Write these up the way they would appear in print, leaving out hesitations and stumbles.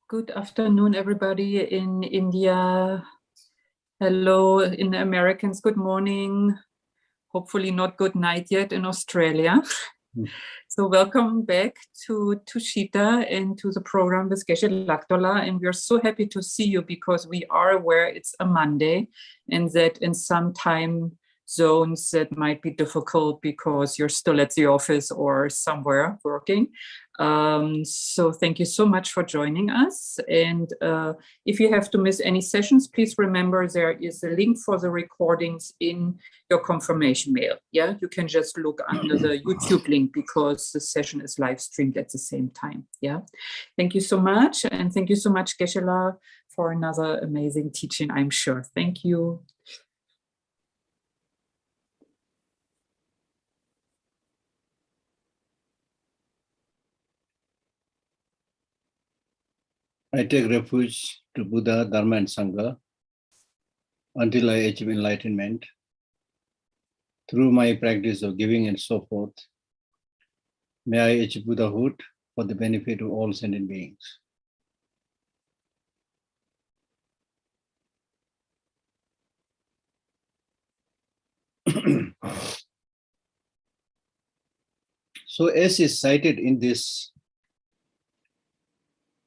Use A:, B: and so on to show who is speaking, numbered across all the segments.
A: Good afternoon, everybody in India. Hello, in the Americans, good morning. Hopefully not good night yet in Australia. So welcome back to Tushita and to the program with Geshe Lhakdor. And we're so happy to see you because we are aware it's a Monday and that in some time zones that might be difficult because you're still at the office or somewhere working. So thank you so much for joining us. And if you have to miss any sessions, please remember there is a link for the recordings in your confirmation mail. Yeah, you can just look under the YouTube link because the session is live streamed at the same time. Yeah, thank you so much. And thank you so much, Geshe-la, for another amazing teaching, I'm sure. Thank you.
B: I take refuge to Buddha, Dharma, and Sangha until I achieve enlightenment through my practice of giving and so forth. May I achieve Buddhahood for the benefit of all sentient beings. So as is cited in this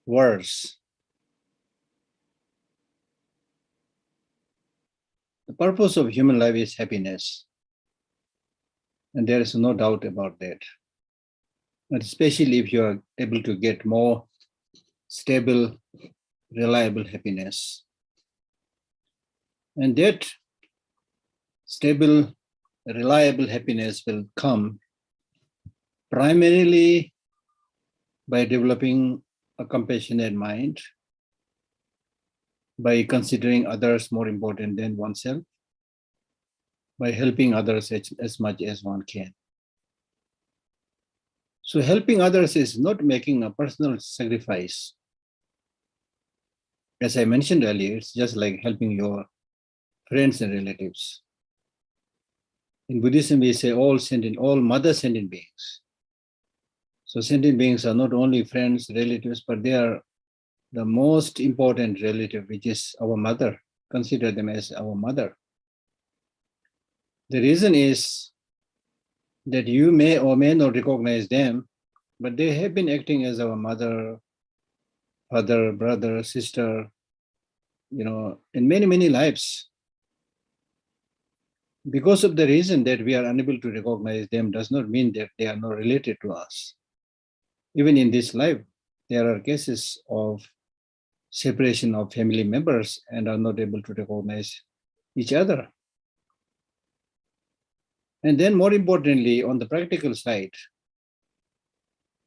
B: verse, the purpose of human life is happiness. And there is no doubt about that. And especially if you are able to get more stable, reliable happiness. And that stable, reliable happiness will come primarily by developing a compassionate mind, by considering others more important than oneself, by helping others as much as one can. So helping others is not making a personal sacrifice. As I mentioned earlier, it's just like helping your friends and relatives. In Buddhism, we say all mother sentient beings. So sentient beings are not only friends, relatives, but they are the most important relative, which is our mother. Consider them as our mother. The reason is that you may or may not recognize them, but they have been acting as our mother, father, brother, sister, in many, many lives. Because of the reason that we are unable to recognize them does not mean that they are not related to us. Even in this life, there are cases of separation of family members and are not able to recognize each other. And then more importantly, on the practical side,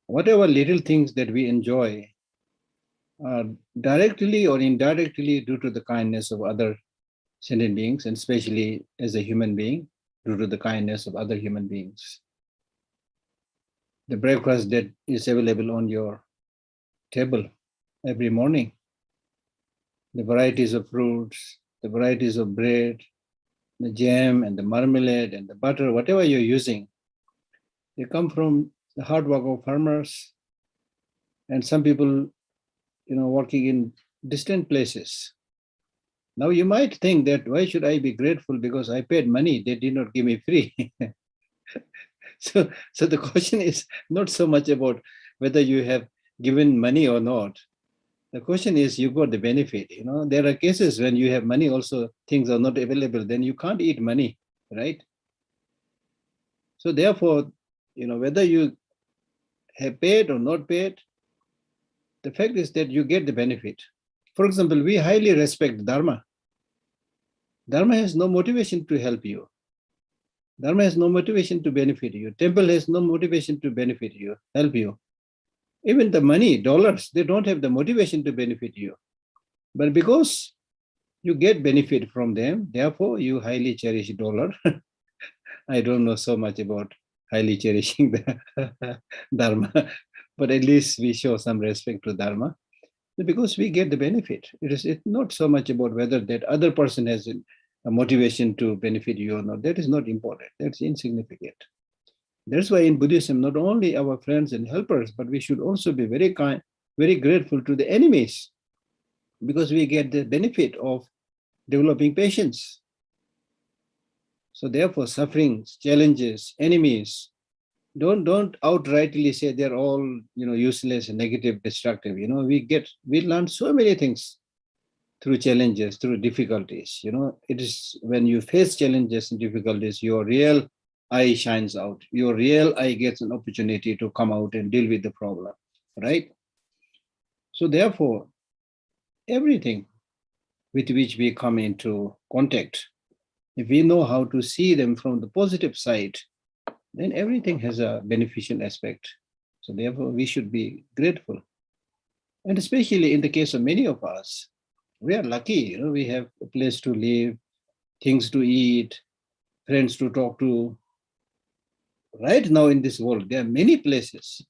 B: whatever little things that we enjoy are directly or indirectly due to the kindness of other sentient beings, and especially as a human being, due to the kindness of other human beings. The breakfast that is available on your table every morning, the varieties of fruits, the varieties of bread, the jam and the marmalade and the butter, whatever you're using, they come from the hard work of farmers and some people, working in distant places. Now you might think that why should I be grateful because I paid money, they did not give me free. So the question is not so much about whether you have given money or not. The question is you got the benefit. There are cases when you have money also, things are not available, then you can't eat money, right? So therefore, whether you have paid or not paid, the fact is that you get the benefit. For example, we highly respect Dharma. Dharma has no motivation to help you. Dharma has no motivation to benefit you. Temple has no motivation to benefit you, help you. Even the money, dollars, they don't have the motivation to benefit you. But because you get benefit from them, therefore you highly cherish dollar. I don't know so much about highly cherishing the Dharma, but at least we show some respect to Dharma because we get the benefit. It's not so much about whether that other person has a motivation to benefit you or not. That is not important. That's insignificant. That's why in Buddhism, not only our friends and helpers, but we should also be very kind, very grateful to the enemies because we get the benefit of developing patience. So therefore, sufferings, challenges, enemies, don't outrightly say they're all useless, negative, destructive. We learn so many things through challenges, through difficulties. It is when you face challenges and difficulties, your real eye shines out. Your real eye gets an opportunity to come out and deal with the problem, right? So therefore, everything with which we come into contact, if we know how to see them from the positive side, then everything has a beneficial aspect. So therefore, we should be grateful. And especially in the case of many of us, we are lucky. We have a place to live, things to eat, friends to talk to. Right now in this world, there are many places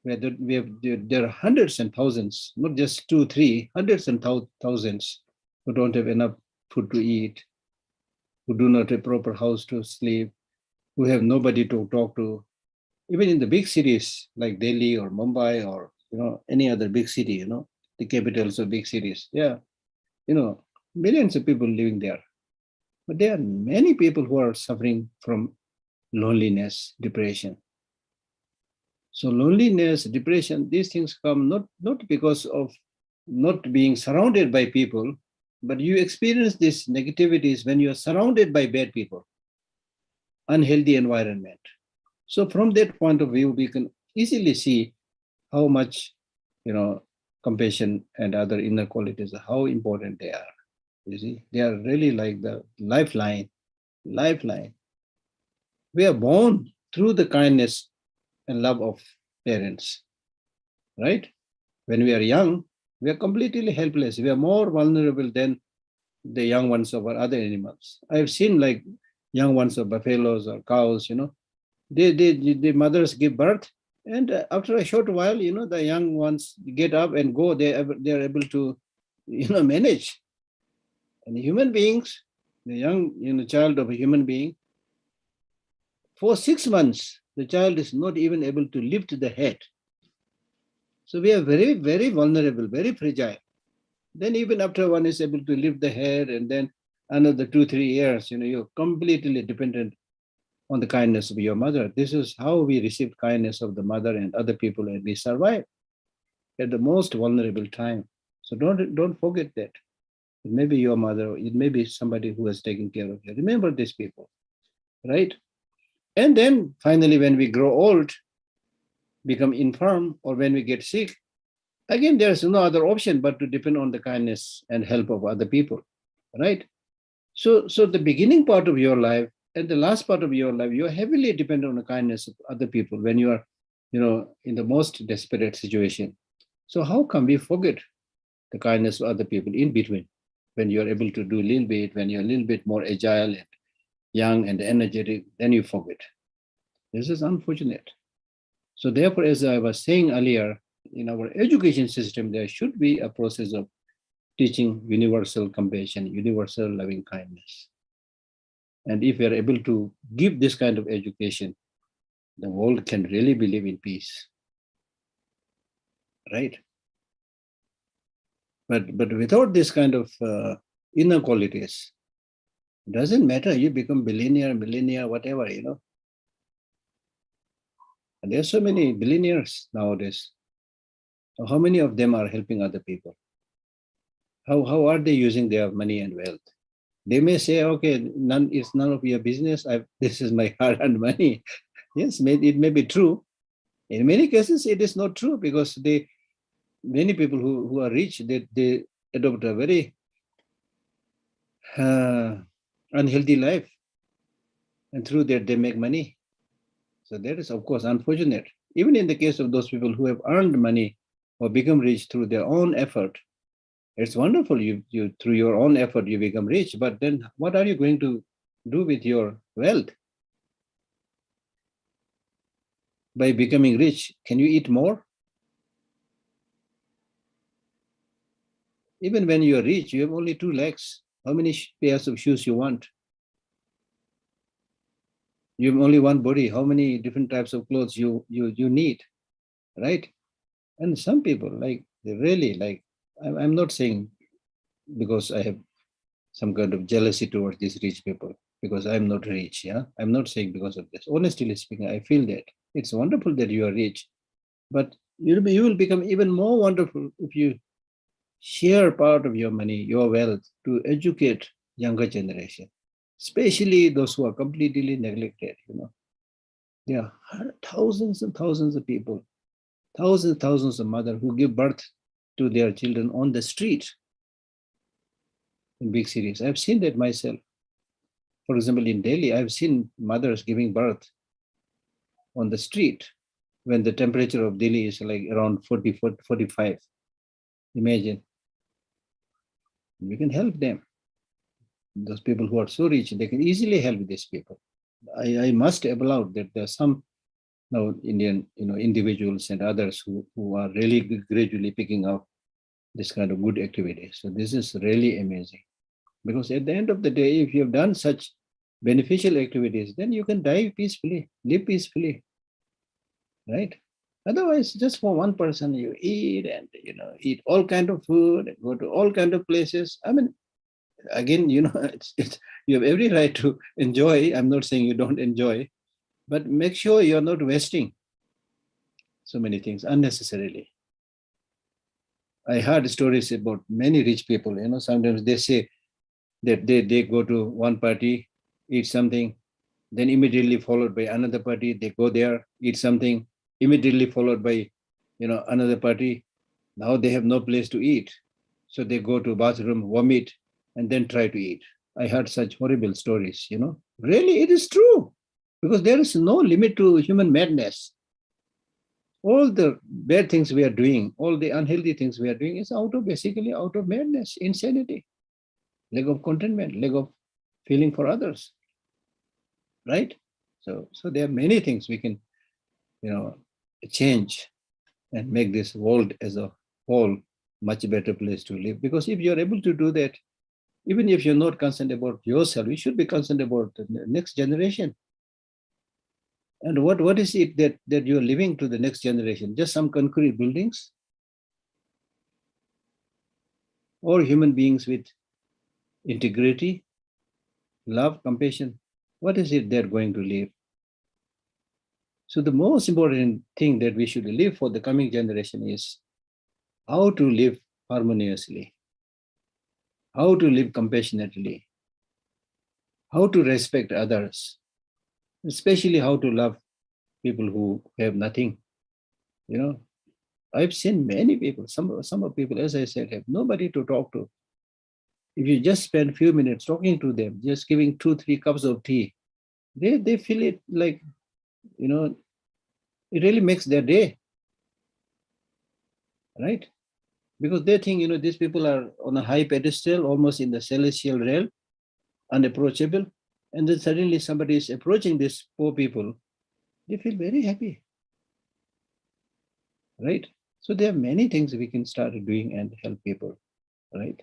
B: where there are hundreds and thousands, not just two, three, hundreds and thousands who don't have enough food to eat, who do not have proper house to sleep, who have nobody to talk to. Even in the big cities like Delhi or Mumbai or any other big city, the capitals of big cities, yeah, millions of people living there. But there are many people who are suffering from loneliness, depression. So loneliness, depression, these things come not because of not being surrounded by people, but you experience these negativities when you are surrounded by bad people, unhealthy environment. So from that point of view, we can easily see how much, compassion and other inner qualities, how important they are. You see, they are really like the lifeline. We are born through the kindness and love of parents, right? When we are young, we are completely helpless. We are more vulnerable than the young ones of our other animals. I've seen like young ones of buffaloes or cows, the mothers give birth, and after a short while, the young ones get up and go. They are able to, manage. And human beings, the young, child of a human being, for 6 months, the child is not even able to lift the head. So we are very, very vulnerable, very fragile. Then even after one is able to lift the head, and then another 2-3 years, you're completely dependent on the kindness of your mother. This is how we receive kindness of the mother and other people, and we survive at the most vulnerable time. So don't forget that. It may be your mother, it may be somebody who has taken care of you. Remember these people, right? And then finally, when we grow old, become infirm, or when we get sick, again, there's no other option but to depend on the kindness and help of other people, right? So the beginning part of your life and the last part of your life, you're heavily dependent on the kindness of other people when you are, in the most desperate situation. So how come we forget the kindness of other people in between? When you're able to do a little bit, when you're a little bit more agile and young and energetic, then you forget. This is unfortunate. So therefore, as I was saying earlier, in our education system, there should be a process of teaching universal compassion, universal loving kindness. And if we are able to give this kind of education, the world can really live in peace, right? But without this kind of inner qualities, it doesn't matter. You become billionaire, millionaire, whatever, you know. And there are so many billionaires nowadays. So how many of them are helping other people? How are they using their money and wealth? They may say, okay, it's none of your business. This is my hard-earned money. Yes, it may be true. In many cases, it is not true because many people who are rich, they adopt a very unhealthy life, and through that they make money. So that is, of course, unfortunate. Even in the case of those people who have earned money or become rich through their own effort, it's wonderful. You through your own effort you become rich, but then what are you going to do with your wealth? By becoming rich, can you eat more? Even when you are rich, you have only 2 legs. How many pairs of shoes you want? You have only one body. How many different types of clothes you need, right? And some people, like, they really like, I'm not saying because I have some kind of jealousy towards these rich people, because I'm not rich, yeah? I'm not saying because of this. Honestly speaking, I feel that it's wonderful that you are rich, but you will become even more wonderful if you share part of your money, your wealth, to educate younger generation, especially those who are completely neglected, you know. There are thousands and thousands of people, thousands of mothers who give birth to their children on the street in big cities. I've seen that myself. For example, in Delhi, I've seen mothers giving birth on the street when the temperature of Delhi is like around 40, 45. Imagine. We can help them. Those people who are so rich, they can easily help these people. I must applaud that there are some now Indian, individuals and others who are really gradually picking up this kind of good activities. So this is really amazing. Because at the end of the day, if you have done such beneficial activities, then you can die peacefully, live peacefully, right? Otherwise, just for one person, you eat and eat all kind of food and go to all kind of places. I mean, again, you have every right to enjoy. I'm not saying you don't enjoy, but make sure you're not wasting so many things unnecessarily. I heard stories about many rich people. Sometimes they say that they go to one party, eat something, then immediately followed by another party. They go there, eat something, immediately followed by another party. Now they have no place to eat, so they go to bathroom, vomit, and then try to eat. I heard such horrible stories. Really, it is true, because there is no limit to human madness. All the bad things we are doing, all the unhealthy things we are doing is basically out of madness, insanity, lack of contentment, lack of feeling for others, right? So there are many things we can, change and make this world as a whole much better place to live. Because if you're able to do that, even if you're not concerned about yourself, you should be concerned about the next generation. And what is it that you're leaving to the next generation? Just some concrete buildings? Or human beings with integrity, love, compassion? What is it they're going to leave? So the most important thing that we should leave for the coming generation is how to live harmoniously, how to live compassionately, how to respect others, especially how to love people who have nothing. I've seen many people, some of people, as I said, have nobody to talk to. If you just spend a few minutes talking to them, just giving 2-3 cups of tea, they feel it like, it really makes their day, right? Because they think, these people are on a high pedestal, almost in the celestial realm, unapproachable. And then suddenly somebody is approaching these poor people, they feel very happy, right? So there are many things we can start doing and help people, right?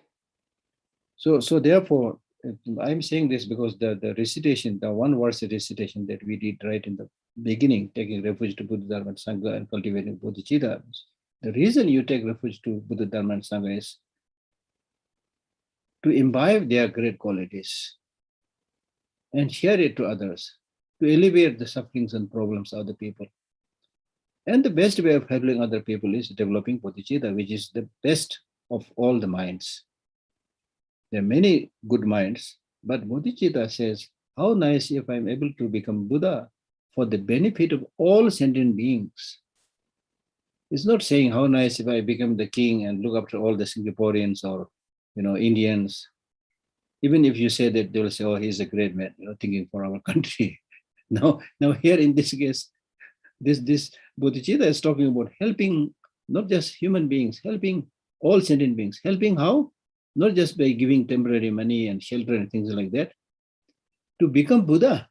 B: So therefore, I'm saying this because the recitation, the one verse recitation that we did right in the beginning, taking refuge to Buddha, Dharma, and Sangha and cultivating bodhicitta. The reason you take refuge to Buddha, Dharma, and Sangha is to imbibe their great qualities and share it to others, to alleviate the sufferings and problems of the people. And the best way of helping other people is developing bodhicitta, which is the best of all the minds. There are many good minds, but bodhicitta says, how nice if I'm able to become Buddha for the benefit of all sentient beings. It's not saying how nice if I become the king and look after all the Singaporeans or Indians. Even if you say that, they will say, oh, he's a great man, thinking for our country. Now here in this case, this bodhicitta is talking about helping not just human beings, helping all sentient beings. Helping how? Not just by giving temporary money and shelter and things like that, to become Buddha.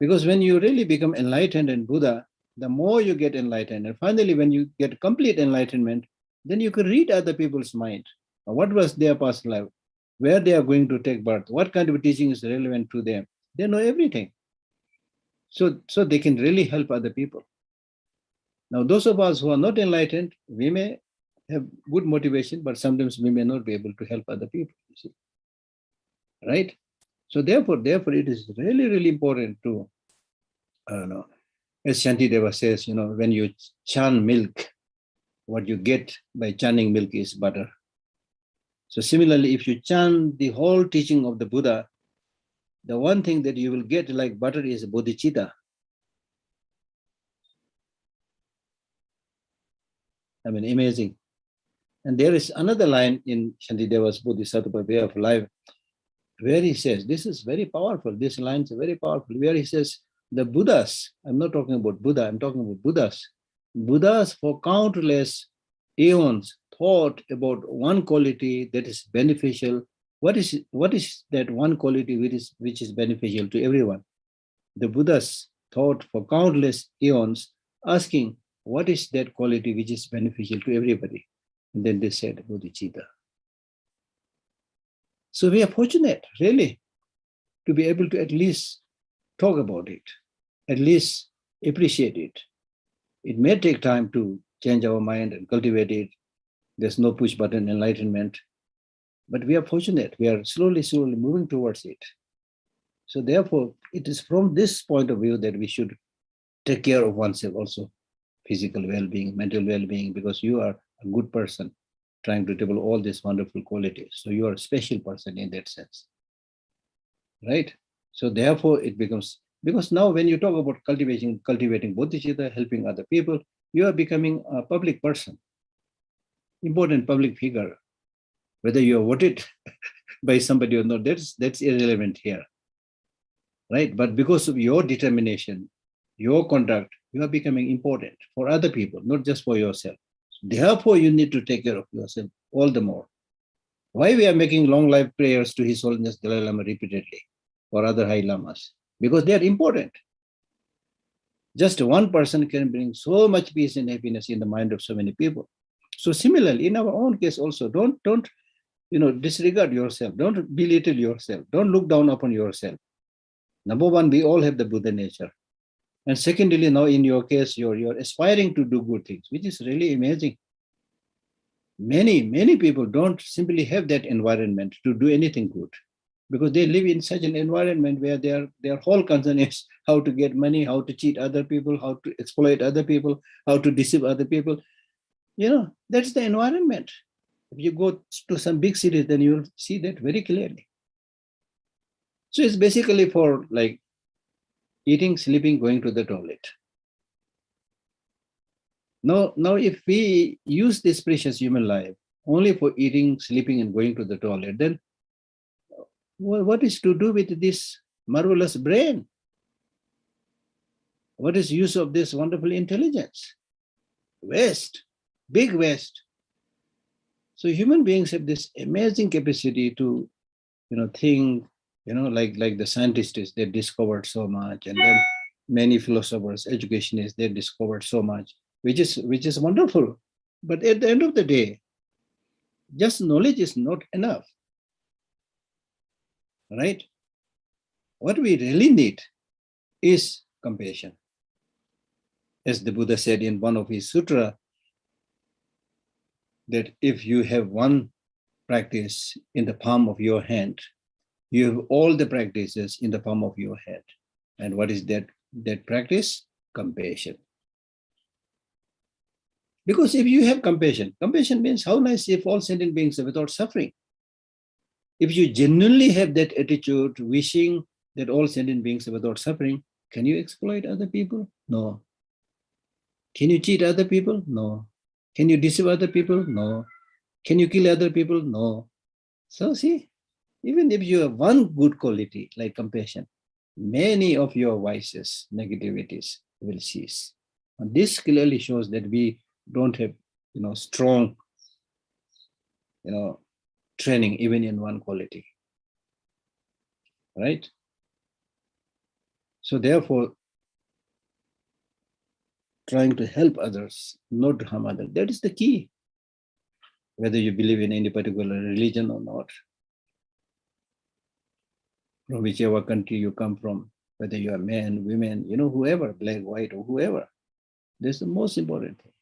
B: Because when you really become enlightened and Buddha, the more you get enlightened, and finally when you get complete enlightenment, then you can read other people's mind. What was their past life? Where they are going to take birth? What kind of teaching is relevant to them? They know everything. So they can really help other people. Now, those of us who are not enlightened, we may have good motivation, but sometimes we may not be able to help other people, you see. Right? So therefore, it is really, really important to, as Shantideva says, when you churn milk, what you get by churning milk is butter. So similarly, if you churn the whole teaching of the Buddha, the one thing that you will get like butter is bodhicitta. I mean, amazing. And there is another line in Shantideva's Bodhisattva Way of Life where he says, this is very powerful, this line is very powerful, where he says, the Buddhas, I'm not talking about Buddha, I'm talking about Buddhas. Buddhas for countless eons thought about one quality that is beneficial. What is that one quality which is beneficial to everyone? The Buddhas thought for countless eons, asking, what is that quality which is beneficial to everybody? And then they said, bodhicitta. So we are fortunate, really, to be able to at least talk about it, at least appreciate it. It may take time to change our mind and cultivate it. There's no push button enlightenment, but we are fortunate. We are slowly moving towards it. So therefore, it is from this point of view that we should take care of oneself also, physical well-being, mental well-being, because you are a good person trying to develop all these wonderful qualities. So you are a special person in that sense, right? So therefore it becomes, because now when you talk about cultivating bodhicitta, helping other people, you are becoming a public person, important public figure. Whether you are voted by somebody or not, that's irrelevant here, right? But because of your determination, your conduct, you are becoming important for other people, not just for yourself. Therefore, you need to take care of yourself all the more. Why we are making long life prayers to His Holiness Dalai Lama repeatedly or other high lamas? Because they are important. Just one person can bring so much peace and happiness in the mind of so many people. So similarly, in our own case also, don't disregard yourself. Don't belittle yourself. Don't look down upon yourself. Number one, we all have the Buddha nature. And secondly, now in your case, you're aspiring to do good things, which is really amazing. Many people don't simply have that environment to do anything good, because they live in such an environment where their whole concern is how to get money, how to cheat other people, how to exploit other people, how to deceive other people. That's the environment. If you go to some big cities, then you'll see that very clearly. So it's basically for like eating, sleeping, going to the toilet. Now, if we use this precious human life only for eating, sleeping, and going to the toilet, then what is to do with this marvelous brain? What is use of this wonderful intelligence? Waste, big waste. So human beings have this amazing capacity to, think, like the scientists, they discovered so much, and then many philosophers, educationists, they discovered so much, which is wonderful. But at the end of the day, just knowledge is not enough. right? What we really need is compassion. As the Buddha said in one of his sutra, that if you have one practice in the palm of your hand, you have all the practices in the palm of your hand. And what is that practice? Compassion. Because if you have compassion, compassion means how nice if all sentient beings are without suffering. If you genuinely have that attitude, wishing that all sentient beings are without suffering, can you exploit other people? No. Can you cheat other people? No. Can you deceive other people? No. Can you kill other people? No. So see, even if you have one good quality like compassion, many of your vices, negativities will cease. And this clearly shows that we don't have, strong, training even in one quality, right? So therefore, trying to help others, not to harm others, that is the key. Whether you believe in any particular religion or not, from whichever country you come from, whether you are man, women, whoever, black, white, or whoever. That's the most important thing.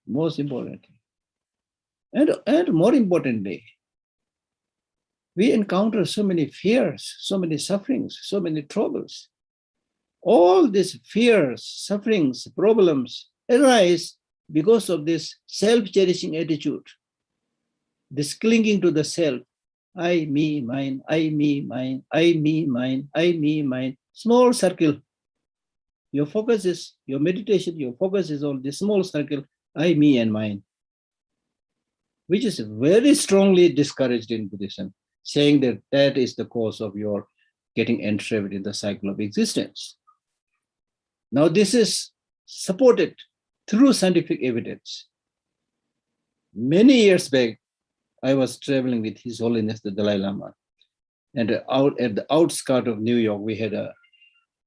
B: Most important thing. And more importantly, we encounter so many fears, so many sufferings, so many troubles. All these fears, sufferings, problems arise because of this self-cherishing attitude, this clinging to the self. I, me, mine, I, me, mine, I, me, mine, I, me, mine. Small circle. Your focus is, your meditation, your focus is on this small circle, I, me, and mine, which is very strongly discouraged in Buddhism, saying that that is the cause of your getting entrapped in the cycle of existence. Now, this is supported through scientific evidence. Many years back, I was traveling with His Holiness the Dalai Lama, and out at the outskirts of New York, we had a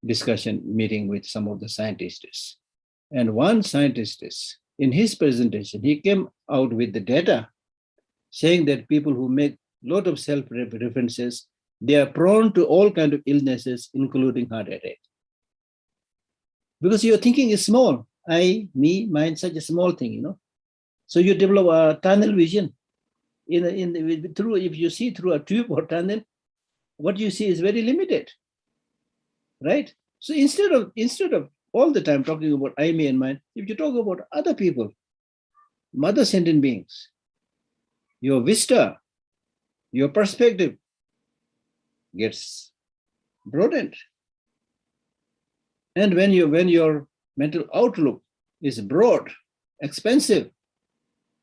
B: discussion meeting with some of the scientists. And one scientist, in his presentation, he came out with the data saying that people who make a lot of self-references, they are prone to all kinds of illnesses, including heart attack. Because your thinking is small. I, me, mine, such a small thing, So you develop a tunnel vision. If you see through a tube or tunnel, what you see is very limited, right? So instead of all the time talking about I, me, and mine, if you talk about other people, mother sentient beings, your vista, your perspective gets broadened. And when your mental outlook is broad, expansive,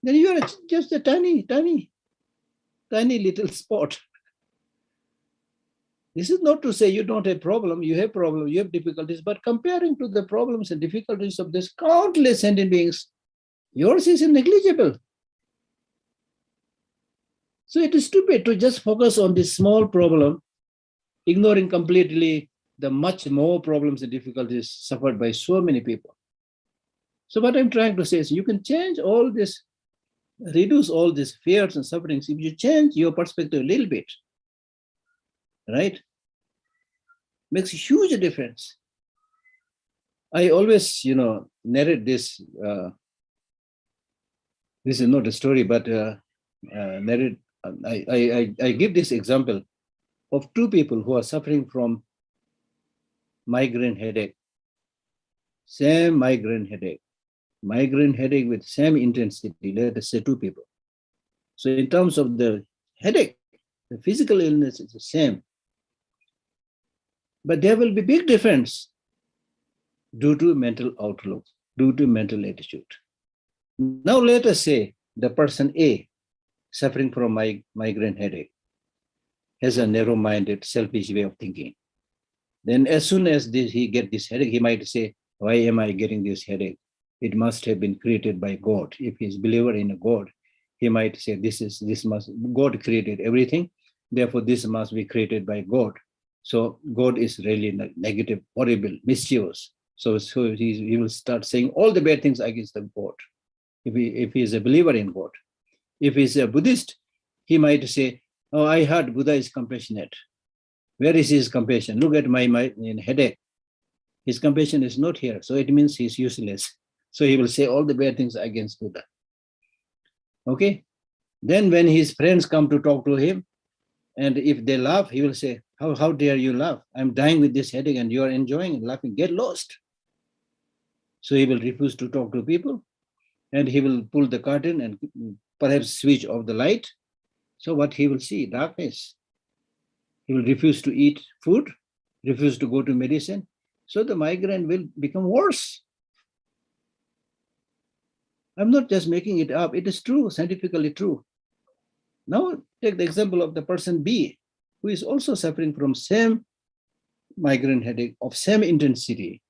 B: then you are just a tiny little spot. This is not to say you don't have problem, you have problem, you have difficulties, but comparing to the problems and difficulties of this countless sentient beings, yours is negligible. So it is stupid to just focus on this small problem, ignoring completely the much more problems and difficulties suffered by so many people. So what I'm trying to say is you can change all this, reduce all these fears and sufferings if you change your perspective a little bit, right? Makes a huge difference. I always, narrate this. This is not a story, but narrate. I give this example of two people who are suffering from migraine headache. Same migraine headache with same intensity. Let us say two people. So in terms of the headache, the physical illness is the same. But there will be big difference due to mental outlook, due to mental attitude. Now let us say the person A, suffering from migraine headache, has a narrow-minded, selfish way of thinking. Then as soon as he gets this headache, he might say, why am I getting this headache? It must have been created by God. If he's a believer in a God, he might say, God created everything, therefore this must be created by God. So God is really negative, horrible, mischievous. So he will start saying all the bad things against the God, if he is a believer in God. If he's a Buddhist, he might say, oh, I heard Buddha is compassionate. Where is his compassion? Look at my headache. His compassion is not here. So it means he's useless. So he will say all the bad things against Buddha. Okay? Then when his friends come to talk to him, and if they laugh, he will say, how dare you laugh? I'm dying with this headache and you are enjoying and laughing. Get lost. So he will refuse to talk to people, and he will pull the curtain and perhaps switch off the light. So what he will see? Darkness. He will refuse to eat food, refuse to go to medicine. So the migraine will become worse. I'm not just making it up. It is true, scientifically true. Now take the example of the person B, who is also suffering from same migraine headache of same intensity.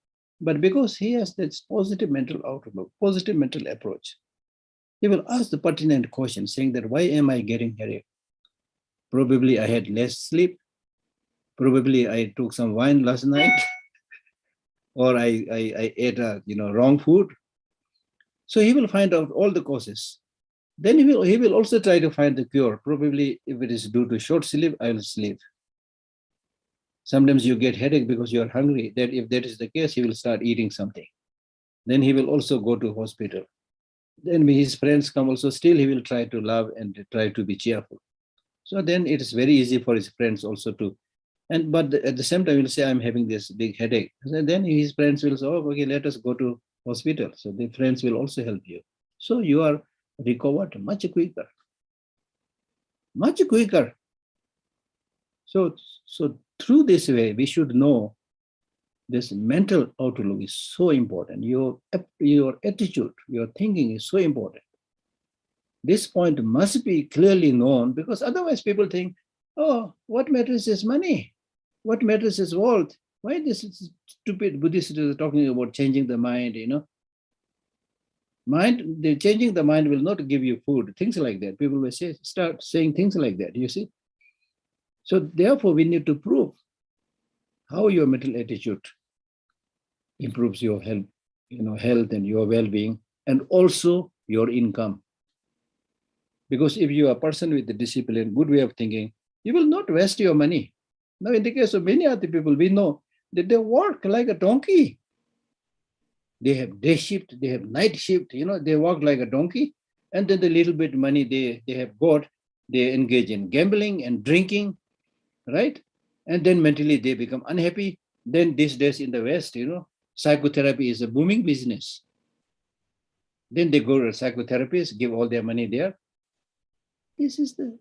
B: But because he has this positive mental outlook, positive mental approach, he will ask the pertinent question saying that, why am I getting headache? Probably I had less sleep. Probably I took some wine last night, or I ate wrong food. So he will find out all the causes. Then he will also try to find the cure. Probably if it is due to short sleep, I will sleep. Sometimes you get headache because you are hungry. That if that is the case, he will start eating something. Then he will also go to hospital. Then when his friends come also, still he will try to love and try to be cheerful. So then it is very easy for his friends also to, but at the same time he will say, I'm having this big headache. And then his friends will say, oh, okay, let us go to hospital. So the friends will also help you. So you are recovered much quicker. Much quicker. So through this way, we should know this mental outlook is so important. Your attitude, your thinking is so important. This point must be clearly known, because otherwise people think, oh, what matters is money? What matters is wealth? Why this stupid Buddhists are talking about changing the mind, changing the mind will not give you food, things like that. People will start saying things like that, you see. So therefore we need to prove how your mental attitude improves your health, health and your well-being, and also your income. Because if you are a person with a discipline, good way of thinking, you will not waste your money. Now, in the case of many other people, we know that they work like a donkey. They have day shift, they have night shift, they work like a donkey. And then the little bit money they have got, they engage in gambling and drinking, right? And then mentally they become unhappy. Then these days in the West, psychotherapy is a booming business. Then they go to a psychotherapist, give all their money there. This is the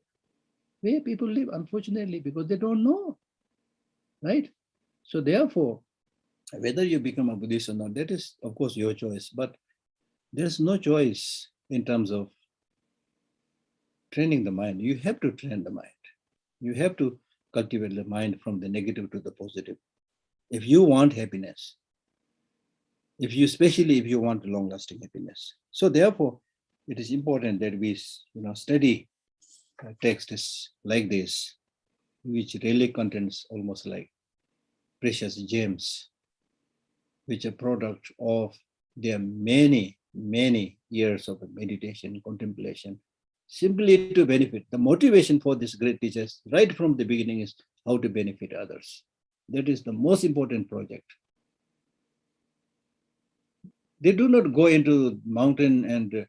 B: way people live, unfortunately, because they don't know, right? So therefore, whether you become a Buddhist or not, that is, of course, your choice. But there's no choice in terms of training the mind. You have to train the mind. You have to cultivate the mind from the negative to the positive. If you want happiness, especially if you want long-lasting happiness. So therefore, it is important that we study texts like this, which really contains almost like precious gems, which are product of their many, many years of meditation, contemplation, simply to benefit. The motivation for these great teachers right from the beginning is how to benefit others. That is the most important project. They do not go into mountain and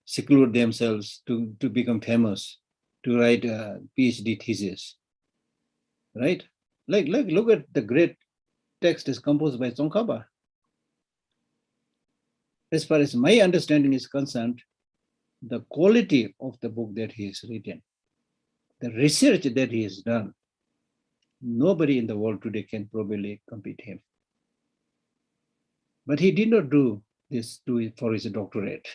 B: seclude themselves to become famous, to write a PhD thesis, right? Like look at the great text is composed by Tsongkhapa. As far as my understanding is concerned, the quality of the book that he has written, the research that he has done, nobody in the world today can probably compete him. But he did not do this for his doctorate,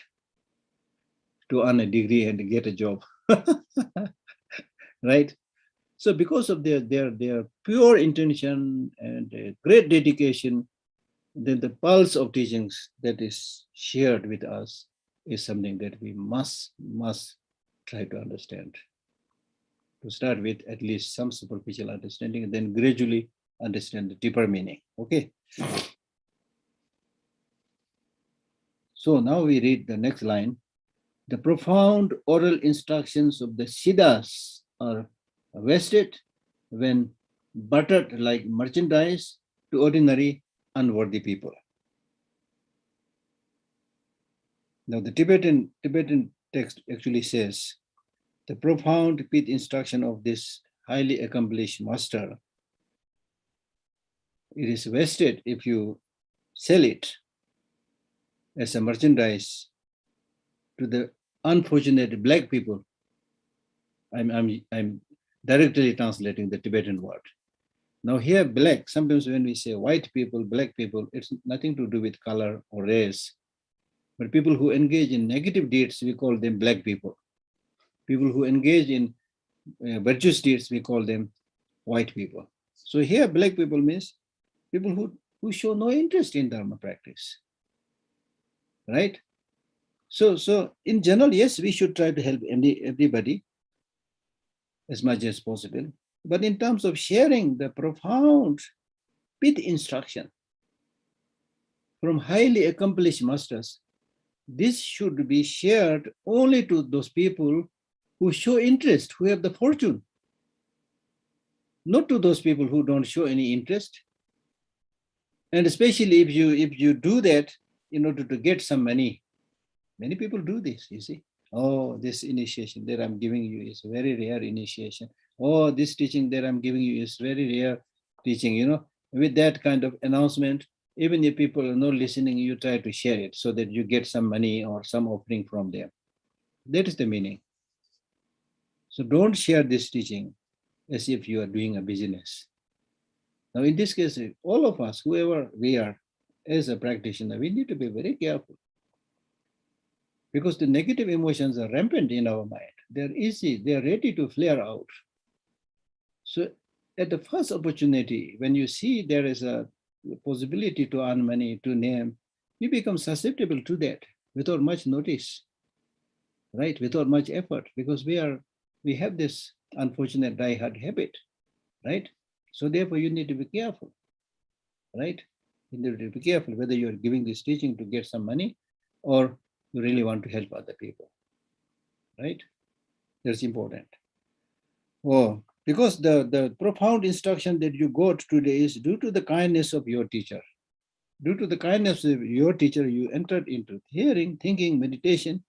B: to earn a degree and get a job, right? So because of their pure intention and great dedication, then the pulse of teachings that is shared with us is something that we must try to understand. To start with at least some superficial understanding, and then gradually understand the deeper meaning. Okay. So now we read the next line. The profound oral instructions of the Siddhas are vested when bartered like merchandise to ordinary unworthy people. Now the Tibetan text actually says, the profound pith instruction of this highly accomplished master, it is wasted if you sell it as a merchandise to the unfortunate black people. I'm directly translating the Tibetan word. Now here, black, sometimes when we say white people, black people, it's nothing to do with color or race. But people who engage in negative deeds, we call them black people. People who engage in virtuous deeds, we call them white people. So here, black people means people who show no interest in Dharma practice, right? So in general, yes, we should try to help everybody as much as possible. But in terms of sharing the profound pith instruction from highly accomplished masters, this should be shared only to those people who show interest, who have the fortune, not to those people who don't show any interest. And especially if you do that in order to get some money. Many people do this, you see. Oh, this initiation that I'm giving you is a very rare initiation. Oh, this teaching that I'm giving you is very rare teaching, you know. With that kind of announcement, even if people are not listening, you try to share it so that you get some money or some offering from them. That is the meaning. So don't share this teaching as if you are doing a business. Now, in this case, all of us, whoever we are as a practitioner, we need to be very careful because the negative emotions are rampant in our mind. They're easy, they're ready to flare out. So at the first opportunity, when you see there is a possibility to earn money, to name, you become susceptible to that without much notice, right? Without much effort, because we have this unfortunate die-hard habit, right? So therefore you need to be careful, right? You need to be careful whether you're giving this teaching to get some money or you really want to help other people, right? That's important. Oh, because the profound instruction that you got today is due to the kindness of your teacher. Due to the kindness of your teacher, you entered into hearing, thinking, meditation,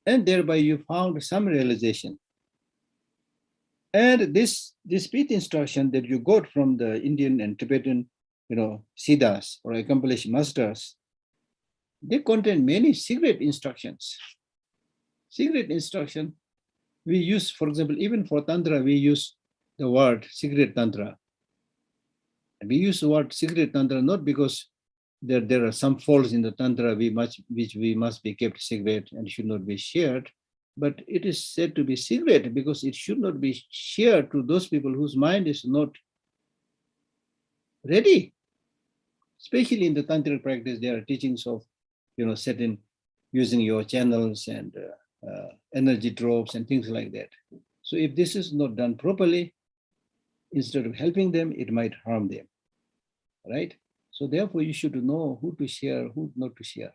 B: and thereby you found some realization. And this pith instruction that you got from the Indian and Tibetan, siddhas or accomplished masters, they contain many secret instructions. Secret instruction we use, for example, even for Tantra, we use the word secret Tantra. We use the word secret Tantra not because there are some faults in the Tantra which we must be kept secret and should not be shared, but it is said to be secret because it should not be shared to those people whose mind is not ready. Especially in the Tantric practice, there are teachings of, certain using your channels and energy drops and things like that. So if this is not done properly, instead of helping them, it might harm them, right? So therefore, you should know who to share, who not to share.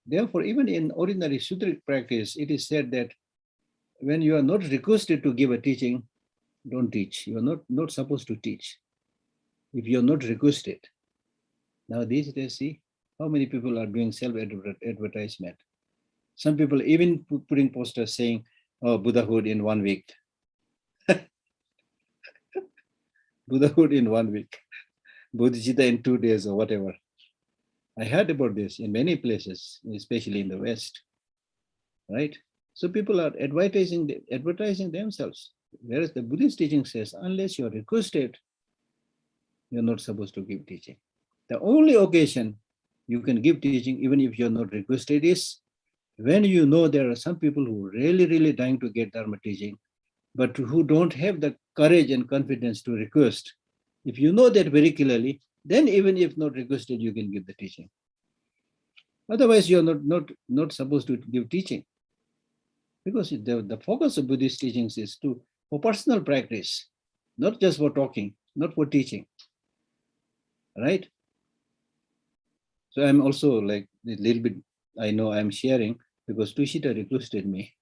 B: Therefore, even in ordinary sutric practice, it is said that when you are not requested to give a teaching, don't teach. You are not supposed to teach if you are not requested. Now these days, see how many people are doing self-advertisement. Some people even putting posters saying, oh, Buddhahood in 1 week. Buddhahood in 1 week. Bodhicitta in 2 days or whatever. I heard about this in many places, especially in the West, right? So people are advertising themselves. Whereas the Buddhist teaching says, unless you're requested, you're not supposed to give teaching. The only occasion you can give teaching, even if you're not requested, is when you know there are some people who are really, really dying to get Dharma teaching, but who don't have the courage and confidence to request. If you know that very clearly, then even if not requested, you can give the teaching. Otherwise, you're not supposed to give teaching. Because the focus of Buddhist teachings is for personal practice, not just for talking, not for teaching, right? So I'm also like a little bit, I know I'm sharing because Tushita requested me.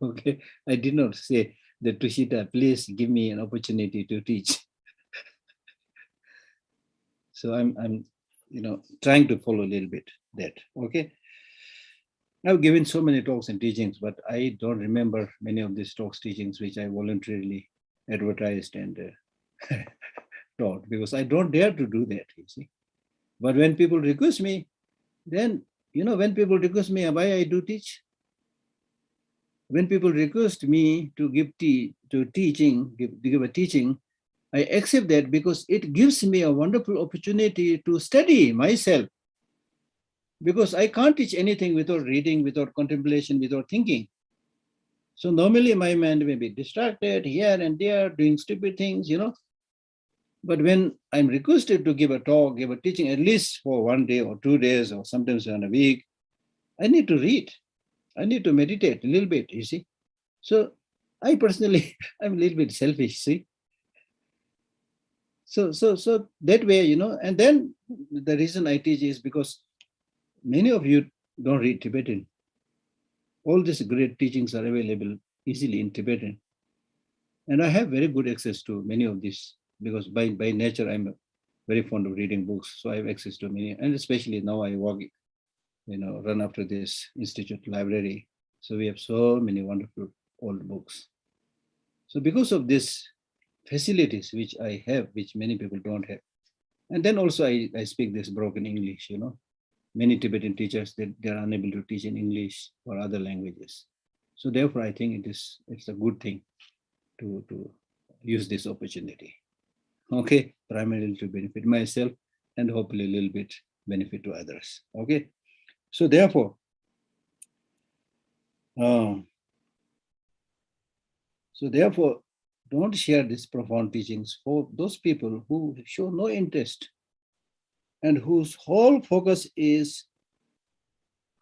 B: Okay, I did not say that Tushita, please give me an opportunity to teach. So I'm trying to follow a little bit that. Okay. I've given so many talks and teachings, but I don't remember many of these talks, teachings, which I voluntarily advertised and taught, because I don't dare to do that, you see. But when people request me, then, when people request me, why I do teach? When people request me to give a teaching, I accept that because it gives me a wonderful opportunity to study myself. Because I can't teach anything without reading, without contemplation, without thinking. So normally my mind may be distracted here and there, doing stupid things, But when I'm requested to give a talk, give a teaching, at least for 1 day or 2 days, or sometimes in a week, I need to read. I need to meditate a little bit, you see. So I personally, I'm a little bit selfish, see. So that way, and then the reason I teach is because many of you don't read Tibetan. All these great teachings are available easily in Tibetan. And I have very good access to many of these because by nature, I'm very fond of reading books. So I have access to many, and especially now I work, run after this institute library. So we have so many wonderful old books. So because of this facilities which I have, which many people don't have. And then also I speak this broken English, Many Tibetan teachers, they are unable to teach in English or other languages. So therefore, I think it's a good thing to use this opportunity. Okay, primarily to benefit myself and hopefully a little bit benefit to others. Okay, so therefore, don't share these profound teachings for those people who show no interest and whose whole focus is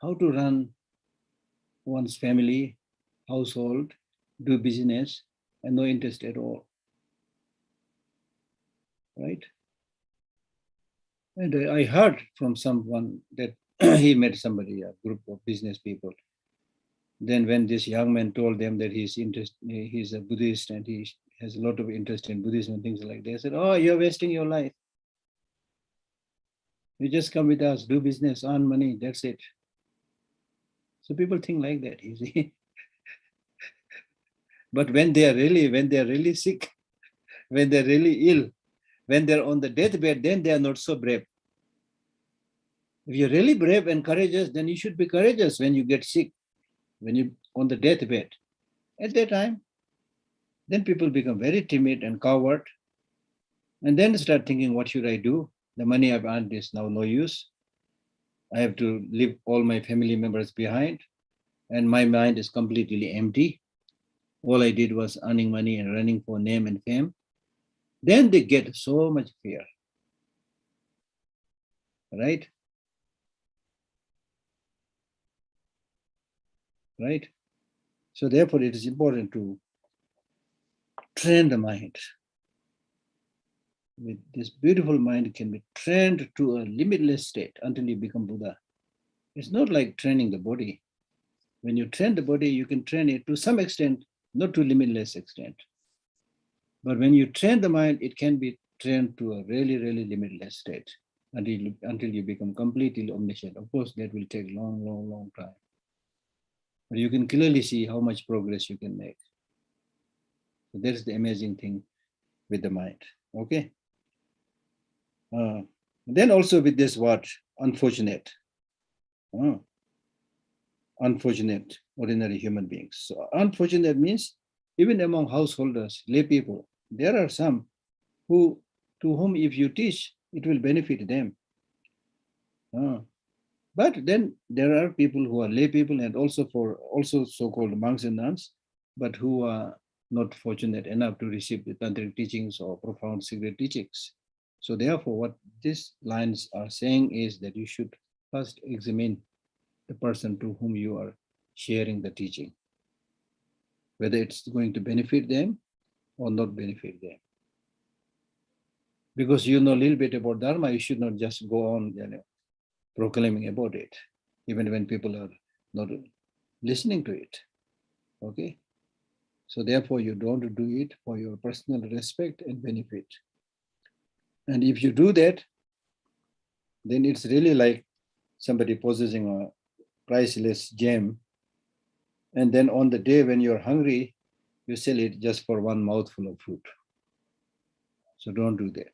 B: how to run one's family, household, do business, and no interest at all. Right? And I heard from someone that he met somebody, a group of business people. Then when this young man told them that he's a Buddhist and he has a lot of interest in Buddhism and things like that, they said, "Oh, you're wasting your life. You just come with us, do business, earn money, that's it." So people think like that, you see. But when they are really sick, when they're really ill, when they're on the deathbed, then they are not so brave. If you're really brave and courageous, then you should be courageous when you get sick, when you're on the deathbed. At that time, then people become very timid and coward, and then start thinking, what should I do? The money I've earned is now no use. I have to leave all my family members behind, and my mind is completely empty. All I did was earning money and running for name and fame. Then they get so much fear, right? Right? So therefore, it is important to train the mind. With this beautiful mind can be trained to a limitless state until you become Buddha. It's not like training the body. When you train the body, you can train it to some extent, not to limitless extent. But when you train the mind, it can be trained to a really, really limitless state until you become completely omniscient. Of course, that will take long, long, long time. But you can clearly see how much progress you can make. So that's the amazing thing with the mind. Okay. Then also with this word, unfortunate. Unfortunate, ordinary human beings. So unfortunate means even among householders, lay people, there are some to whom if you teach, it will benefit them. But then there are people who are lay people and also so-called monks and nuns, but who are not fortunate enough to receive the tantric teachings or profound secret teachings. So therefore, what these lines are saying is that you should first examine the person to whom you are sharing the teaching, whether it's going to benefit them or not benefit them. Because you know a little bit about Dharma, you should not just go on proclaiming about it, even when people are not listening to it. Okay? So therefore, you don't do it for your personal respect and benefit. And if you do that, then it's really like somebody possessing a priceless gem. And then on the day when you're hungry, you sell it just for one mouthful of food. So don't do that.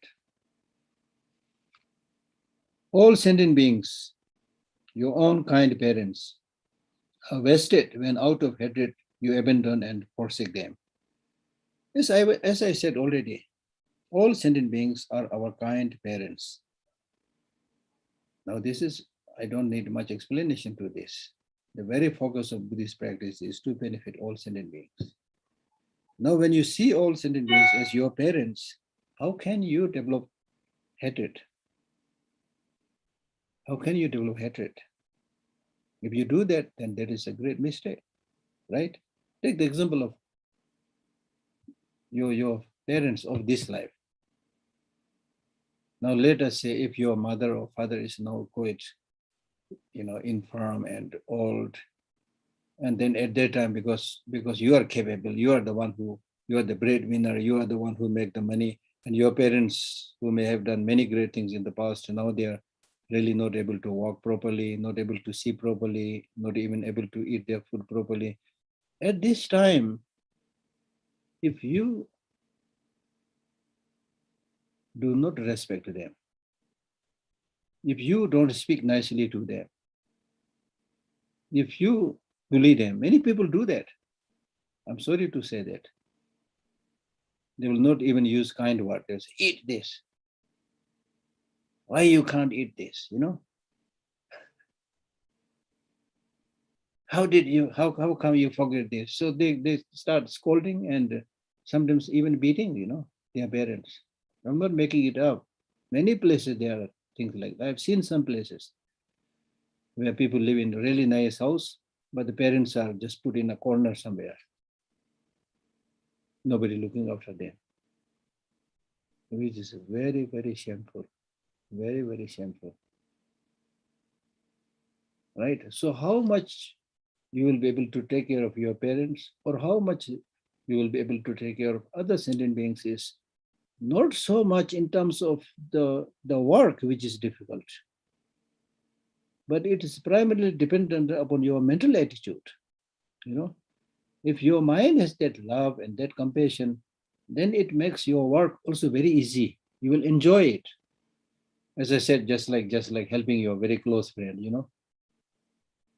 B: All sentient beings, your own kind parents, are vested when out of hatred you abandon and forsake them. As I said already, all sentient beings are our kind parents. Now this is, I don't need much explanation to this. The very focus of Buddhist practice is to benefit all sentient beings. Now when you see all sentient beings as your parents, how can you develop hatred? How can you develop hatred? If you do that, then that is a great mistake, right? Take the example of your parents of this life. Now let us say if your mother or father is now quite, infirm and old, and then at that time, because you are capable, you are the one you are the breadwinner, you are the one who make the money, and your parents who may have done many great things in the past, now they are really not able to walk properly, not able to see properly, not even able to eat their food properly. At this time, if you do not respect them, if you don't speak nicely to them, if you bully them, many people do that. I'm sorry to say that. They will not even use kind words. They'll say, eat this. Why you can't eat this? How come you forget this? So they start scolding and sometimes even beating, their parents. I'm not making it up. Many places there are things like that. I've seen some places where people live in a really nice house, but the parents are just put in a corner somewhere. Nobody looking after them. Which is very, very shameful. Very, very shameful. Right? So how much you will be able to take care of your parents, or how much you will be able to take care of other sentient beings is not so much in terms of the work, which is difficult, but it is primarily dependent upon your mental attitude. If your mind has that love and that compassion, then it makes your work also very easy. You will enjoy it. As I said, just like helping your very close friend,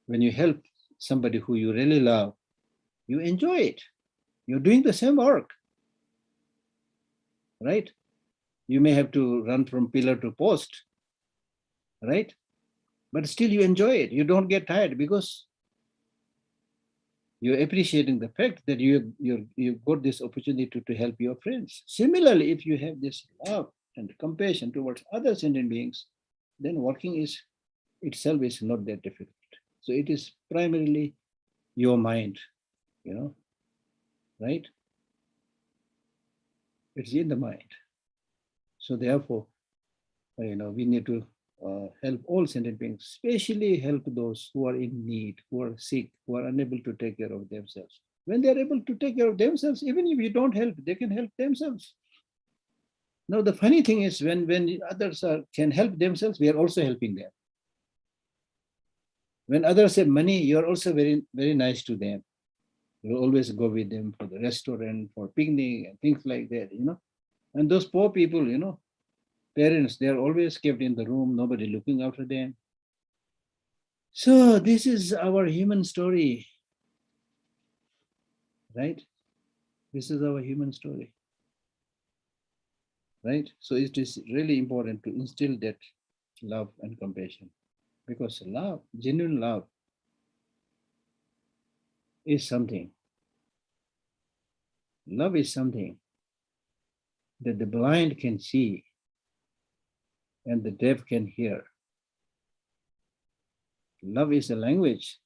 B: when you help somebody who you really love, you enjoy it. You're doing the same work, right? You may have to run from pillar to post, right? But still you enjoy it. You don't get tired because you're appreciating the fact that you got this opportunity to help your friends. Similarly, if you have this love and compassion towards other sentient beings, then working itself is not that difficult. So it is primarily your mind, right? It's in the mind. So therefore, we need to help all sentient beings, especially help those who are in need, who are sick, who are unable to take care of themselves. When they are able to take care of themselves, even if you don't help, they can help themselves. Now, the funny thing is when others can help themselves, we are also helping them. When others have money, you are also very, very nice to them. You always go with them for the restaurant, for picnic and things like that, And those poor people, parents, they are always kept in the room, nobody looking after them. So this is our human story, right? This is our human story, right? So it is really important to instill that love and compassion, because love, genuine love, is something. Love is something that the blind can see and the deaf can hear. Love is a language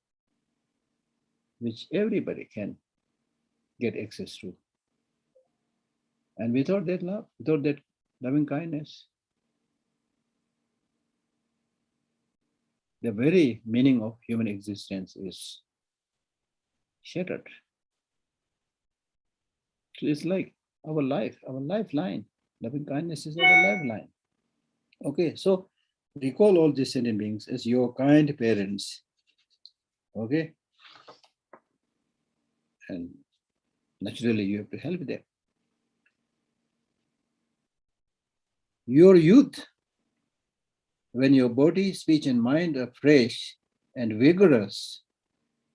B: which everybody can get access to. And without that love, without that loving kindness, the very meaning of human existence is shattered. So it's like our lifeline. Loving kindness is our lifeline. Okay, so recall all these sentient beings as your kind parents. Okay? And naturally, you have to help them. Your youth, when your body, speech, and mind are fresh and vigorous,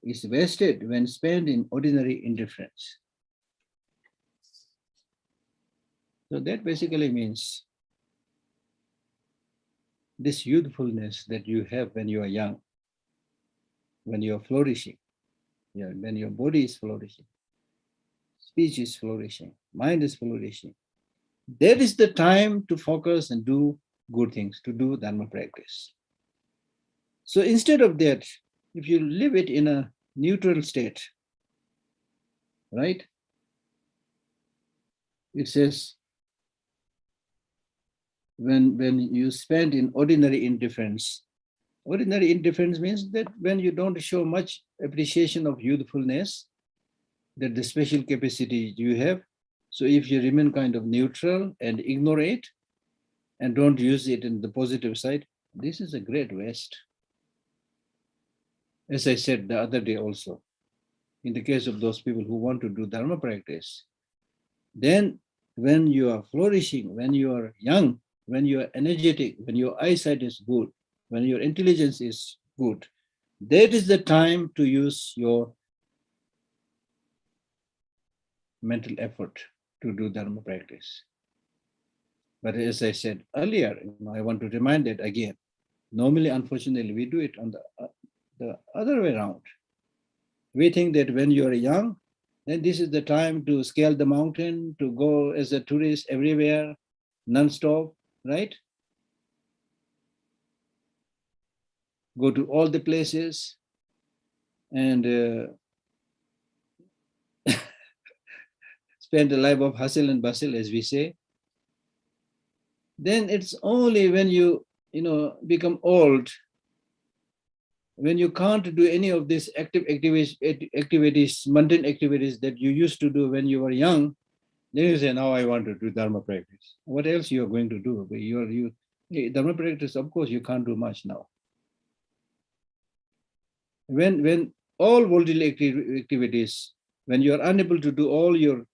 B: is wasted when spent in ordinary indifference. So that basically means this youthfulness that you have when you are young, when you are flourishing, when your body is flourishing, speech is flourishing, mind is flourishing. That is the time to focus and do good things, to do Dharma practice. So instead of that, if you live it in a neutral state, right? It says, when you spend in ordinary indifference means that when you don't show much appreciation of youthfulness, that the special capacity you have. So if you remain kind of neutral and ignore it and don't use it in the positive side, this is a great waste. As I said the other day also, in the case of those people who want to do Dharma practice, then when you are flourishing, when you are young, when you are energetic, when your eyesight is good, when your intelligence is good, that is the time to use your mental effort to do Dharma practice. But as I said earlier, I want to remind it again. Normally, unfortunately, we do it on the other way around. We think that when you are young, then this is the time to scale the mountain, to go as a tourist everywhere, non-stop, right? Go to all the places and spend a life of hustle and bustle, as we say. Then it's only when you become old, when you can't do any of these activities, mundane activities that you used to do when you were young, then you say, now I want to do Dharma practice. What else you are going to do? Dharma practice, of course, you can't do much now. When all worldly activities, when you are unable to do all your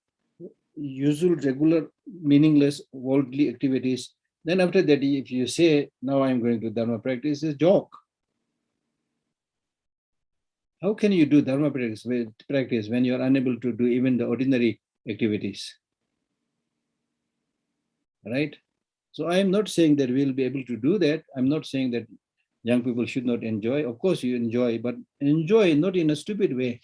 B: usual, regular, meaningless worldly activities, then after that, if you say, now I'm going to Dharma practice, it's a joke. How can you do Dharma practice when you are unable to do even the ordinary activities? Right? So I am not saying that we'll be able to do that. I'm not saying that young people should not enjoy. Of course you enjoy, but enjoy not in a stupid way.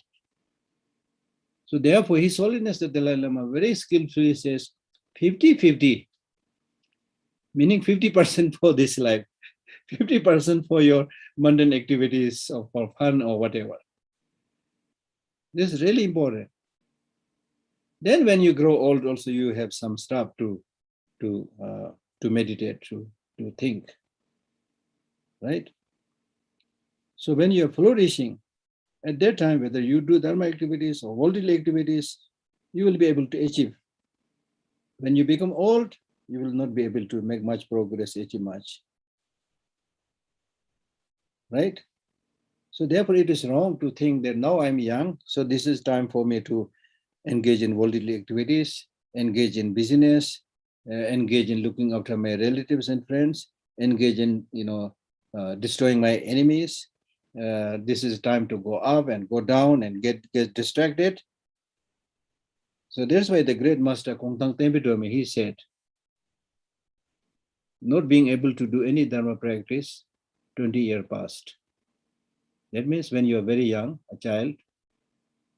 B: So therefore, His Holiness the Dalai Lama very skillfully says 50-50, meaning 50% for this life, 50% for your mundane activities or for fun or whatever. This is really important. Then when you grow old, also you have some stuff to meditate, to think, right? So when you're flourishing, at that time, whether you do Dharma activities or worldly activities, you will be able to achieve. When you become old, you will not be able to make much progress, achieve much, right? So therefore, it is wrong to think that now I'm young, so this is time for me to engage in worldly activities, engage in business, engage in looking after my relatives and friends, engage in destroying my enemies. This is time to go up and go down and get distracted. So that's why the great master Kongtang Tempedome, he said, not being able to do any Dharma practice, 20 years past. That means when you are very young, a child,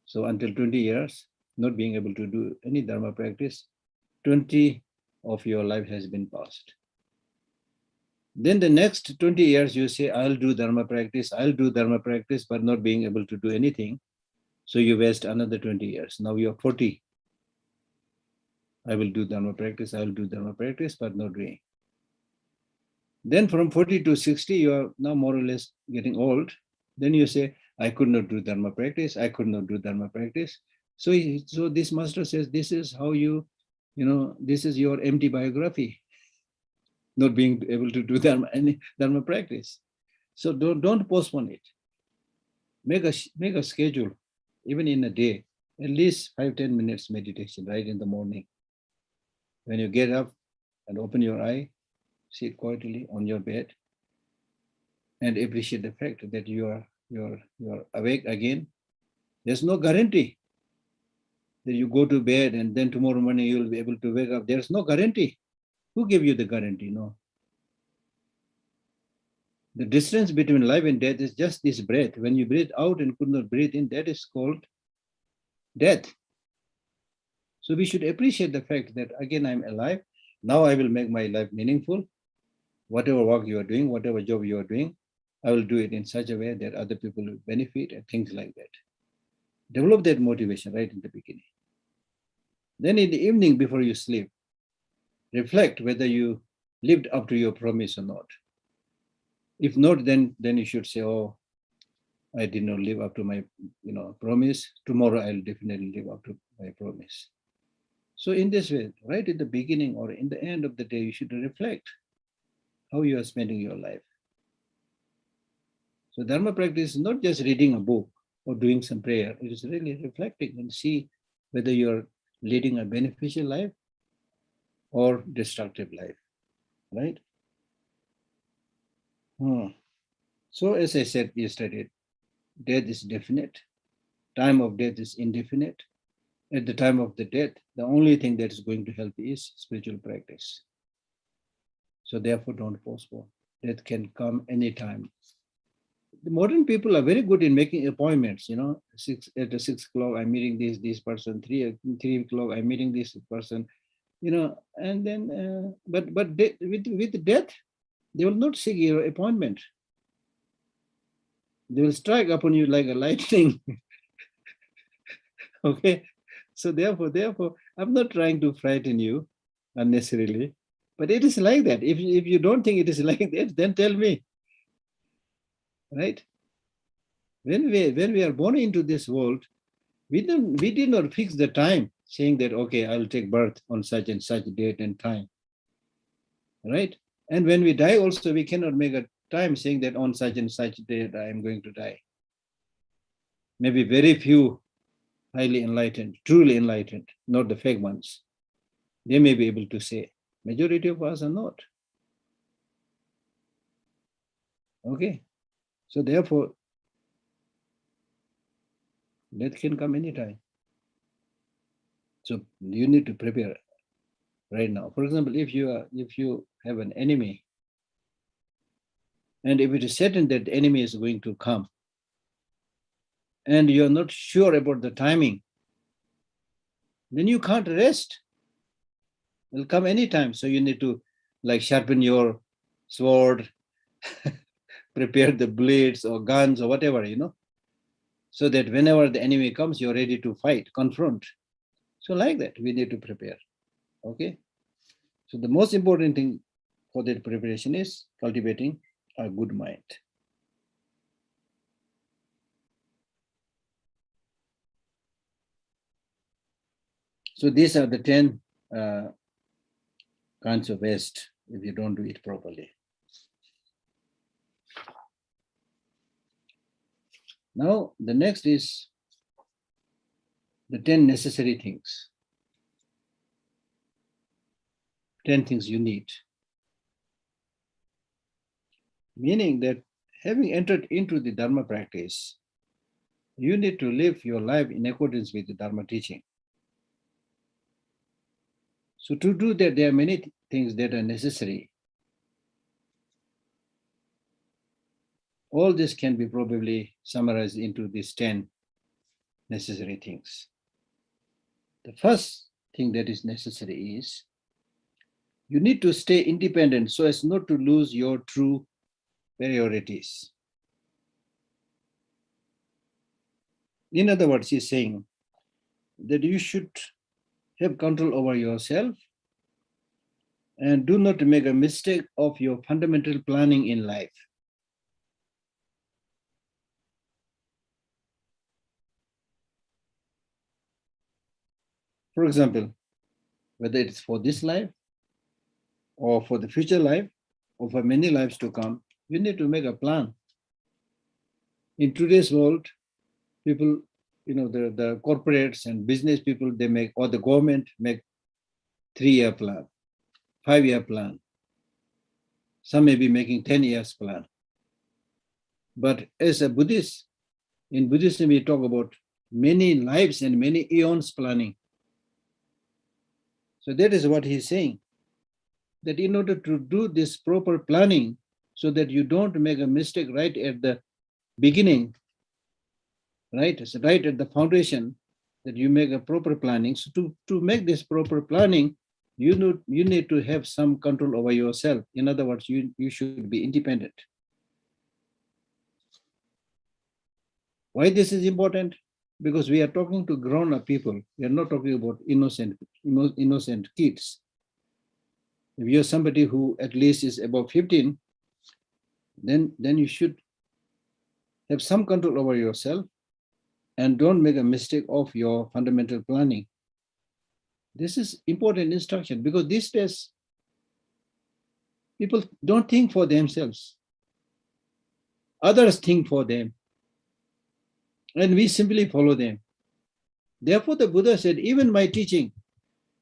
B: so until 20 years, not being able to do any Dharma practice, 20 of your life has been passed. Then the next 20 years, you say, I'll do Dharma practice, but not being able to do anything. So you waste another 20 years. Now you're 40. I will do Dharma practice, but not doing. Then from 40 to 60, you are now more or less getting old. Then you say, I could not do Dharma practice. So this master says, this is how this is your empty biography. not being able to do any dharma practice. So don't postpone it. Make a schedule, even in a day, at least 5-10 minutes meditation right in the morning. When you get up and open your eye, sit quietly on your bed and appreciate the fact that you're awake again. There's no guarantee that you go to bed and then tomorrow morning you'll be able to wake up. There's no guarantee. Who gave you the guarantee? No. The distance between life and death is just this breath. When you breathe out and could not breathe in, that is called death. So we should appreciate the fact that again I'm alive. Now I will make my life meaningful. Whatever work you are doing, whatever job you are doing, I will do it in such a way that other people will benefit and things like that. Develop that motivation right in the beginning. Then in the evening before you sleep, reflect whether you lived up to your promise or not. If not, then you should say, oh, I did not live up to my promise. Tomorrow I'll definitely live up to my promise. So in this way, right at the beginning or in the end of the day, you should reflect how you are spending your life. So Dharma practice is not just reading a book or doing some prayer. It is really reflecting and see whether you're leading a beneficial life or destructive life, right? So as I said yesterday, death is definite. Time of death is indefinite. At the time of the death, the only thing that is going to help is spiritual practice. So therefore, don't postpone. Death can come anytime. The modern people are very good in making appointments. At 6 o'clock, I'm meeting this person. 3 o'clock, I'm meeting this person. And then, but with death, they will not seek your appointment. They will strike upon you like a lightning. Okay, so therefore, I'm not trying to frighten you unnecessarily, but it is like that. If you don't think it is like that, then tell me, right? When we are born into this world, we did not fix the time, saying that okay, I'll take birth on such and such date and time, right? And when we die, also we cannot make a time saying that on such and such date I am going to die. Maybe very few highly enlightened, truly enlightened, not the fake ones. They may be able to say. Majority of us are not. Okay. So therefore, death can come anytime. So you need to prepare right now. For example, if you have an enemy, and if it is certain that the enemy is going to come, and you're not sure about the timing, then you can't rest. It'll come anytime. So you need to sharpen your sword, prepare the blades or guns or whatever, so that whenever the enemy comes, you're ready to fight, confront. So like that, we need to prepare. Okay. So the most important thing for that preparation is cultivating a good mind. So these are the 10 kinds of waste if you don't do it properly. Now, the next is the 10 necessary things. 10 things you need. Meaning that having entered into the Dharma practice, you need to live your life in accordance with the Dharma teaching. So to do that, there are many things that are necessary. All this can be probably summarized into these 10 necessary things. The first thing that is necessary is you need to stay independent so as not to lose your true priorities. In other words, he's saying that you should have control over yourself and do not make a mistake of your fundamental planning in life. For example, whether it's for this life or for the future life, or for many lives to come, you need to make a plan. In today's world, people, the corporates and business people, they make, or the government make 3-year plan, 5-year plan. Some may be making 10 years plan. But as a Buddhist, in Buddhism, we talk about many lives and many eons planning. So that is what he's saying, that in order to do this proper planning, so that you don't make a mistake right at the beginning, right? So right at the foundation, that you make a proper planning. So to make this proper planning, you need to have some control over yourself. In other words, you should be independent. Why this is important? Because we are talking to grown-up people. We are not talking about innocent kids. If you're somebody who at least is above 15, then you should have some control over yourself and don't make a mistake of your fundamental planning. This is important instruction, because these days, people don't think for themselves. Others think for them. And we simply follow them. Therefore, the Buddha said, even my teaching,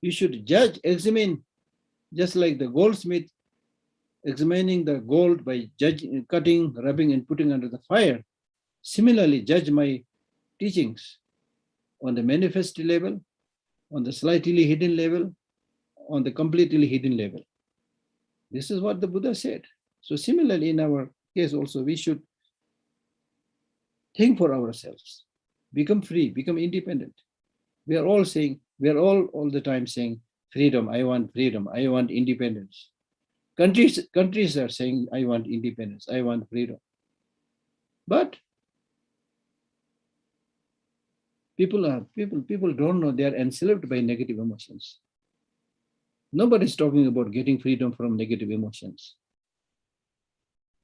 B: you should judge, examine, just like the goldsmith examining the gold by judging, cutting, rubbing, and putting under the fire. Similarly, judge my teachings on the manifest level, on the slightly hidden level, on the completely hidden level. This is what the Buddha said. So similarly, in our case also, we should think for ourselves, become free, become independent. We are all the time saying, freedom, I want freedom, I want independence. Countries are saying, I want independence, I want freedom. But people don't know, they are enslaved by negative emotions. Nobody's talking about getting freedom from negative emotions.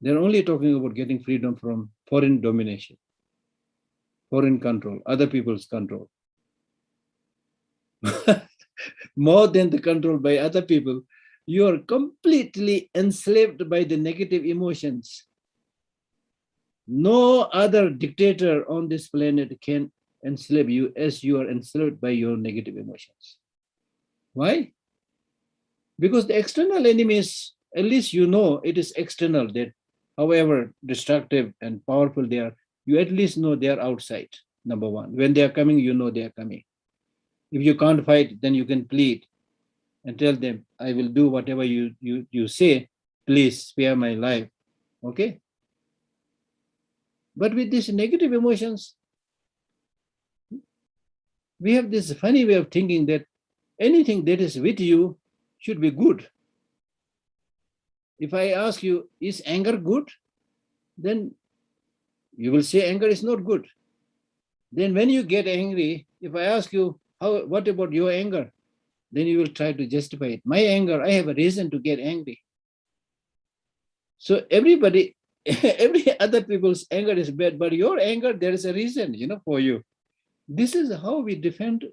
B: They're only talking about getting freedom from foreign domination, foreign control, other people's control. More than the control by other people, you are completely enslaved by the negative emotions. No other dictator on this planet can enslave you as you are enslaved by your negative emotions. Why? Because the external enemies, at least you know it is external, that however destructive and powerful they are, you at least know they are outside, number one. When they are coming, you know they are coming. If you can't fight, then you can plead and tell them, I will do whatever you say, please spare my life, okay? But with these negative emotions, we have this funny way of thinking that anything that is with you should be good. If I ask you, is anger good? Then you will say anger is not good. Then when you get angry, if I ask you, what about your anger? Then you will try to justify it. My anger, I have a reason to get angry. So everybody, every other people's anger is bad, but your anger, there is a reason, for you. This is how we defend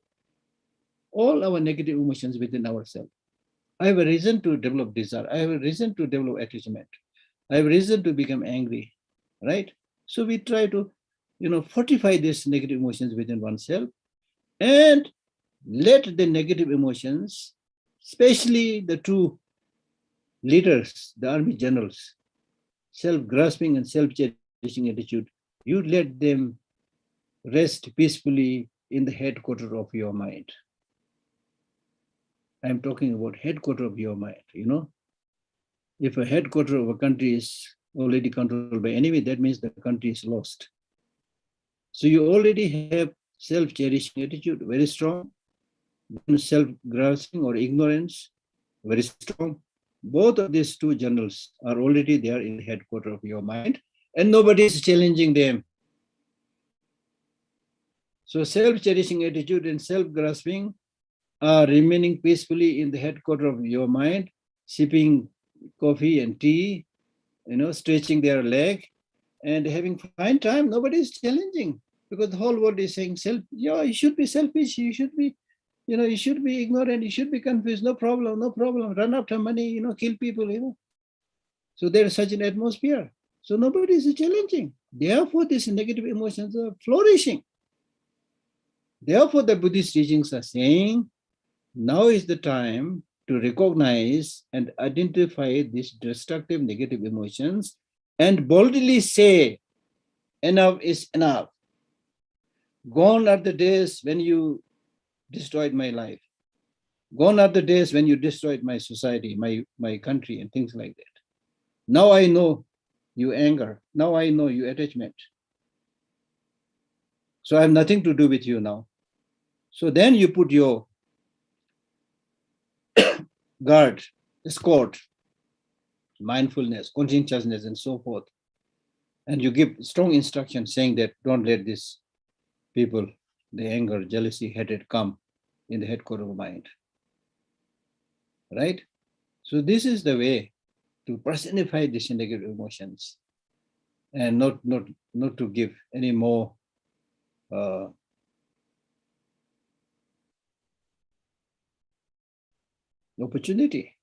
B: all our negative emotions within ourselves. I have a reason to develop desire. I have a reason to develop attachment. I have a reason to become angry, right? So we try to, fortify these negative emotions within oneself and let the negative emotions, especially the two leaders, the army generals, self-grasping and self-cherishing attitude, you let them rest peacefully in the headquarters of your mind. I'm talking about headquarters of your mind, If a headquarters of a country is already controlled by enemy, that means the country is lost. So you already have self-cherishing attitude, very strong. Self-grasping or ignorance, very strong. Both of these two generals are already there in the headquarters of your mind, and nobody is challenging them. So self-cherishing attitude and self-grasping are remaining peacefully in the headquarters of your mind, sipping coffee and tea, stretching their leg and having fine time. Nobody is challenging, because the whole world is saying, you should be selfish, you should be You should be ignorant, you should be confused, no problem, no problem. Run after money, kill people. So there is such an atmosphere. So nobody is challenging. Therefore, these negative emotions are flourishing. Therefore, the Buddhist teachings are saying, now is the time to recognize and identify these destructive negative emotions and boldly say, enough is enough. Gone are the days when you destroyed my life. Gone are the days when you destroyed my society, my country, and things like that. Now I know you anger. Now I know you attachment. So I have nothing to do with you now. So then you put your guard, escort, mindfulness, conscientiousness, and so forth. And you give strong instructions saying that don't let these people, the anger, jealousy, hatred come in the headquarters of mind. Right? So this is the way to personify these negative emotions and not to give any more opportunity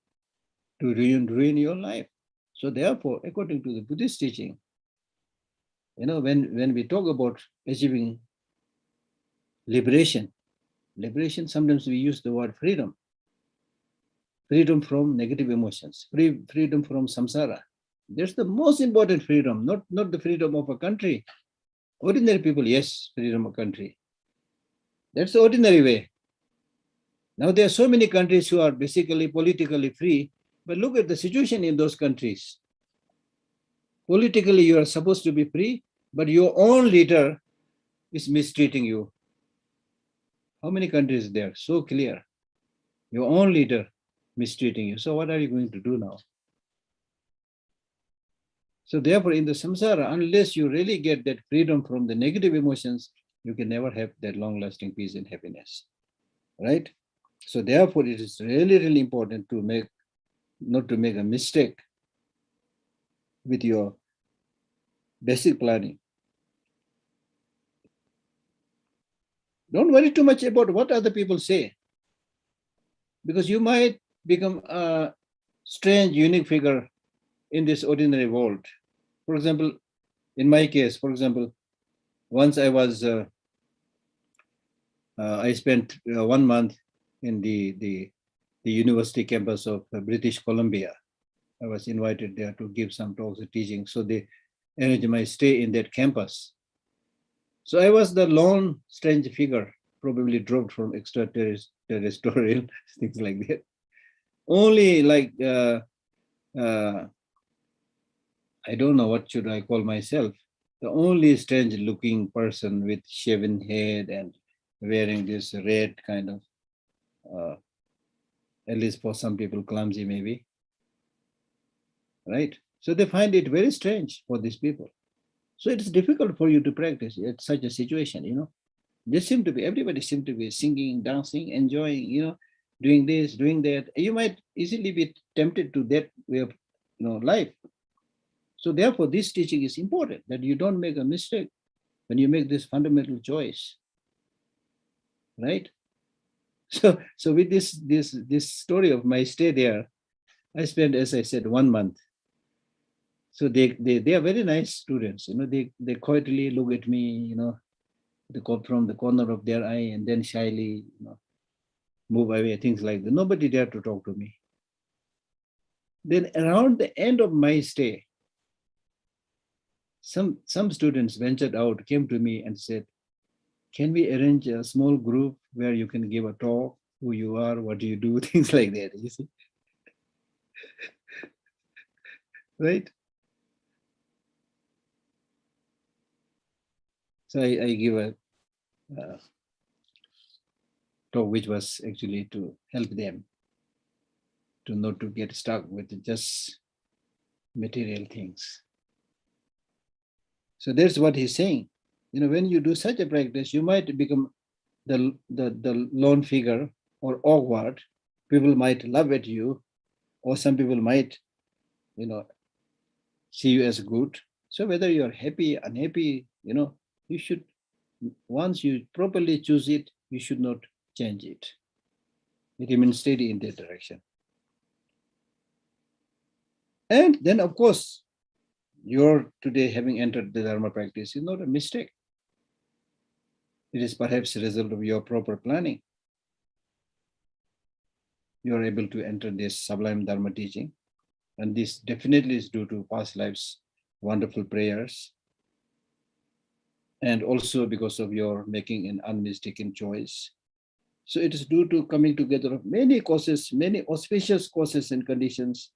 B: to ruin your life. So therefore, according to the Buddhist teaching, when we talk about achieving liberation, sometimes we use the word freedom from negative emotions, freedom from samsara. That's the most important freedom, not the freedom of a country. Ordinary people, yes, freedom of country. That's the ordinary way. Now there are so many countries who are basically politically free, but look at the situation in those countries. Politically, you are supposed to be free, but your own leader is mistreating you. How many countries there? So clear. Your own leader mistreating you. So what are you going to do now? So therefore, in the samsara, unless you really get that freedom from the negative emotions, you can never have that long-lasting peace and happiness. Right? So therefore, it is really, really important to not to make a mistake with your basic planning. Don't worry too much about what other people say, because you might become a strange, unique figure in this ordinary world. For example, in my case, once I spent 1 month in the university campus of British Columbia. I was invited there to give some talks and teaching. So they arranged my stay in that campus. So I was the lone strange figure, probably dropped from extraterrestrial, things like that. Only I don't know what should I call myself. The only strange looking person with shaven head and wearing this red kind of, at least for some people, clumsy maybe. Right? So they find it very strange for these people. So it's difficult for you to practice at such a situation. Everybody seems to be singing, dancing, enjoying, doing this, doing that. You might easily be tempted to that way of, life. So therefore, this teaching is important, that you don't make a mistake when you make this fundamental choice, right? So with this story of my stay there, I spent, as I said, 1 month. So they are very nice students. They quietly look at me, from the corner of their eye, and then shyly, move away, things like that. Nobody dared to talk to me. Then around the end of my stay, some students ventured out, came to me and said, can we arrange a small group where you can give a talk, who you are, what do you do, things like that, you see? Right? So I give a talk which was actually to help them to not to get stuck with just material things. So that's what he's saying. When you do such a practice, you might become the lone figure or awkward. People might laugh at you, or some people might, see you as good. So whether you're happy, unhappy, you should, once you properly choose it, you should not change it. You remain steady in that direction. And then, of course, your today having entered the Dharma practice is not a mistake. It is perhaps a result of your proper planning. You are able to enter this sublime Dharma teaching. And this definitely is due to past lives, wonderful prayers. And also because of your making an unmistaken choice. So it is due to coming together of many causes, many auspicious causes and conditions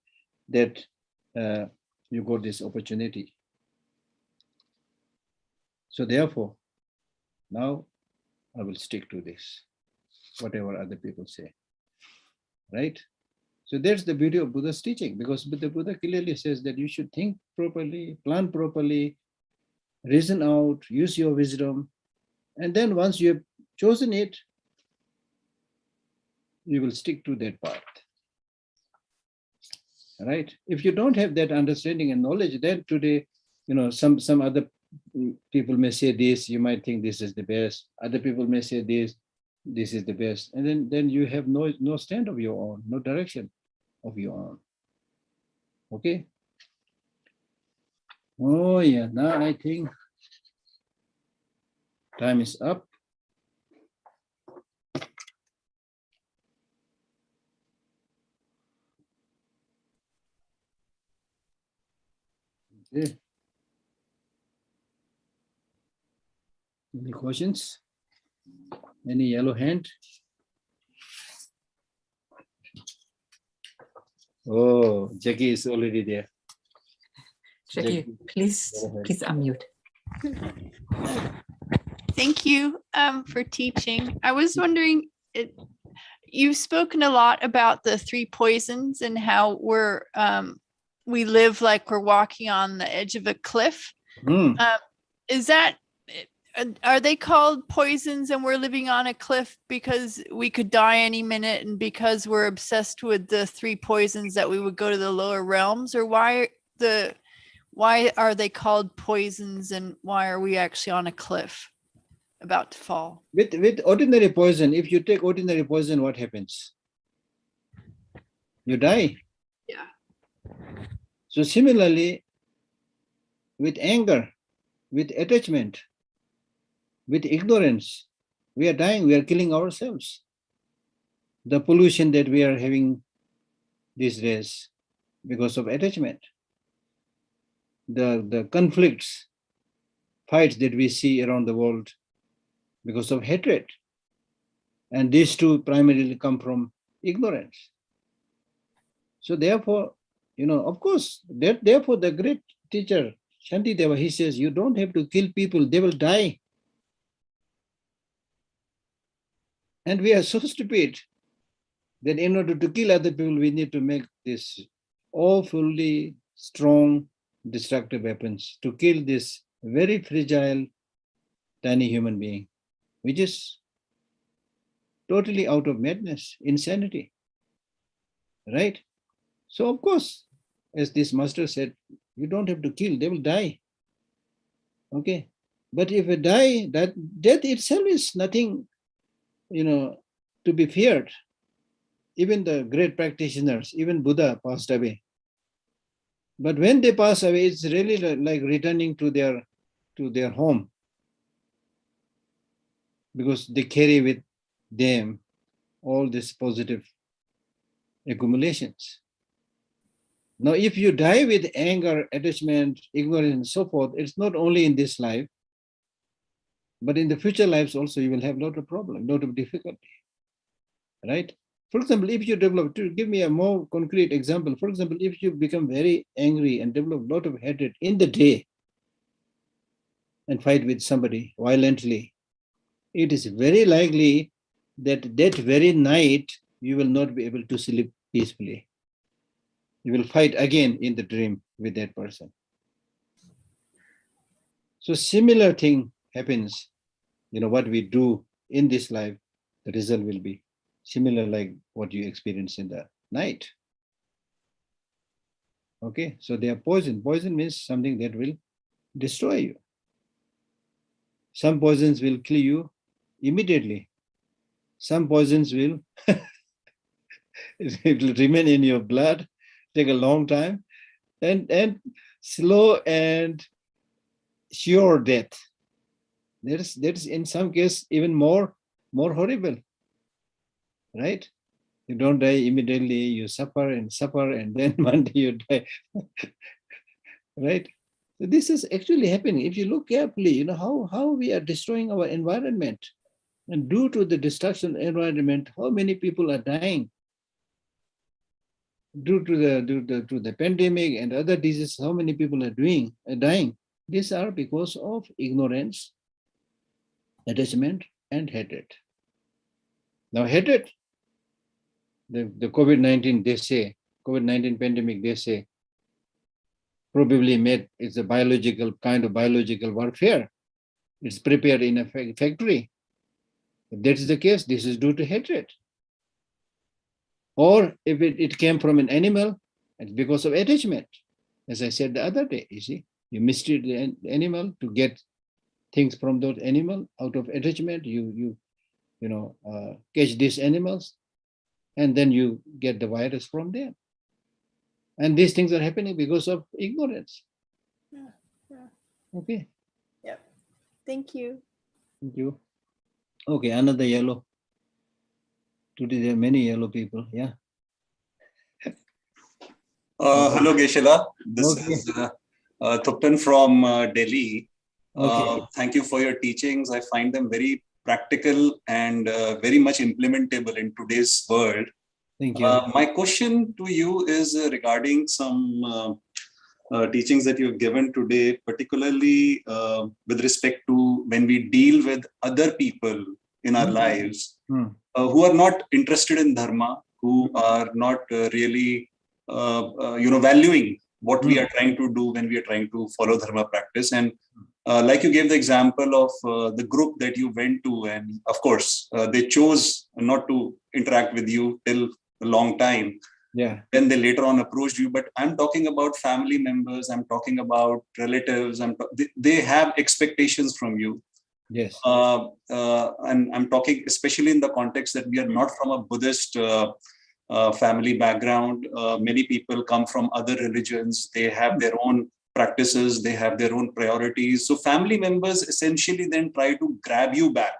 B: that you got this opportunity. So therefore, now I will stick to this, whatever other people say, right? So that's the beauty of Buddha's teaching, because the Buddha clearly says that you should think properly, plan properly, reason out, use your wisdom. And then once you have chosen it, you will stick to that path, right? If you don't have that understanding and knowledge, then today, some other people may say this, you might think this is the best. Other people may say this is the best. And then you have no stand of your own, no direction of your own. Okay? Oh yeah, now I think time is up. Okay. Any questions? Any yellow hand? Oh, Jackie is already there.
A: Jackie, please unmute.
C: Thank you for teaching. I was wondering, you've spoken a lot about the three poisons and how we live like we're walking on the edge of a cliff. Are they called poisons and we're living on a cliff because we could die any minute, and because we're obsessed with the three poisons that we would go to the lower realms? Or why are they called poisons, and why are we actually on a cliff about to fall?
B: With ordinary poison, if you take ordinary poison, what happens? You die.
C: Yeah.
B: So similarly, with anger, with attachment, with ignorance, we are dying, we are killing ourselves. The pollution that we are having these days because of attachment, the conflicts, fights that we see around the world because of hatred. And these two primarily come from ignorance. So therefore, of course, therefore the great teacher, Shantideva, he says, you don't have to kill people, they will die. And we are so stupid that in order to kill other people, we need to make this awfully strong, destructive weapons to kill this very fragile, tiny human being, which is totally out of madness, insanity, right? So of course, as this master said, you don't have to kill, they will die. Okay, but if they die, that death itself is nothing, to be feared. Even the great practitioners, even Buddha passed away. But when they pass away, it's really like returning to their home, because they carry with them all these positive accumulations. Now, if you die with anger, attachment, ignorance, and so forth, it's not only in this life, but in the future lives also, you will have a lot of problems, a lot of difficulty, right? For example, if you develop, to give me a more concrete example, for example, if you become very angry and develop a lot of hatred in the day and fight with somebody violently, it is very likely that that very night you will not be able to sleep peacefully. You will fight again in the dream with that person. So similar thing happens, what we do in this life, the result will be similar like what you experience in the night. Okay, so they are poison. Poison means something that will destroy you. Some poisons will kill you immediately. Some poisons will It will remain in your blood, take a long time, and slow and sure death. That is in some case even more horrible, right? You don't die immediately, you suffer, and then one day you die, right? So this is actually happening. If you look carefully, you know how we are destroying our environment. And due to the destruction of the environment, how many people are dying? Due to the pandemic and other diseases, how many people are dying? These are because of ignorance, attachment, and hatred. Now, hatred, the COVID-19, they say, COVID-19 pandemic, they say, probably it's a kind of biological warfare. It's prepared in a factory. If that is the case, this is due to hatred. Or if it came from an animal, it's because of attachment. As I said the other day, you see, you mistreat the animal to get things from that animal. Out of attachment, you catch these animals, and then you get the virus from them. And these things are happening because of ignorance.
C: Yeah.
B: Okay.
C: Yep. Thank you.
B: Thank you. Okay, another yellow. Today there are many yellow people. Yeah.
D: Hello, Geshe. This is Thupten from Delhi.
B: Okay.
D: Thank you for your teachings. I find them very practical and very much implementable in today's world.
B: Thank you.
D: My question to you is regarding some teachings that you've given today, particularly with respect to when we deal with other people in our lives who are not interested in dharma, who are not really valuing what we are trying to do when we are trying to follow dharma practice. And like you gave the example of the group that you went to, and of course they chose not to interact with you till a long time.
B: Yeah.
D: Then they later on approached you. But I'm talking about family members, I'm talking about relatives, they have expectations from you.
B: Yes.
D: And I'm talking especially in the context that we are not from a Buddhist family background. Many people come from other religions. They have their own practices. They have their own priorities. So family members essentially then try to grab you back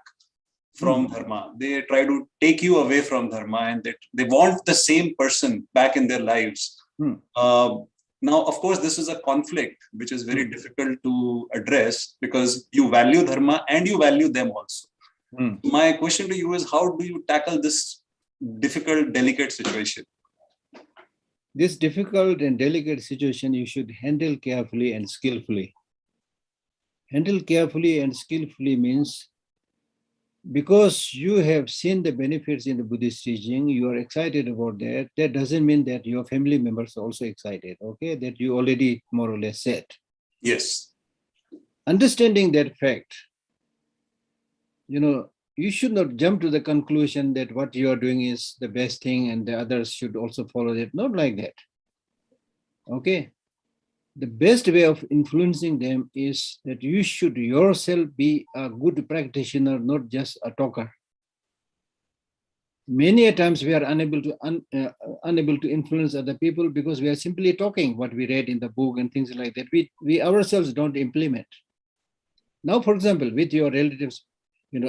D: from dharma. They try to take you away from dharma, and they want the same person back in their lives. Now, of course, this is a conflict which is very difficult to address because you value dharma and you value them also. My question to you is, how do you tackle this difficult, delicate situation?
B: This difficult and delicate situation you should handle carefully and skillfully. Handle carefully and skillfully means because you have seen the benefits in the Buddhist teaching, you are excited about that. That doesn't mean that your family members are also excited, okay? That you already more or less said.
D: Yes.
B: Understanding that fact, you should not jump to the conclusion that what you are doing is the best thing and the others should also follow it. Not like that, okay? The best way of influencing them is that you should yourself be a good practitioner, not just a talker. Many a times we are unable to influence other people because we are simply talking what we read in the book and things like that. We ourselves don't implement. Now, for example, with your relatives,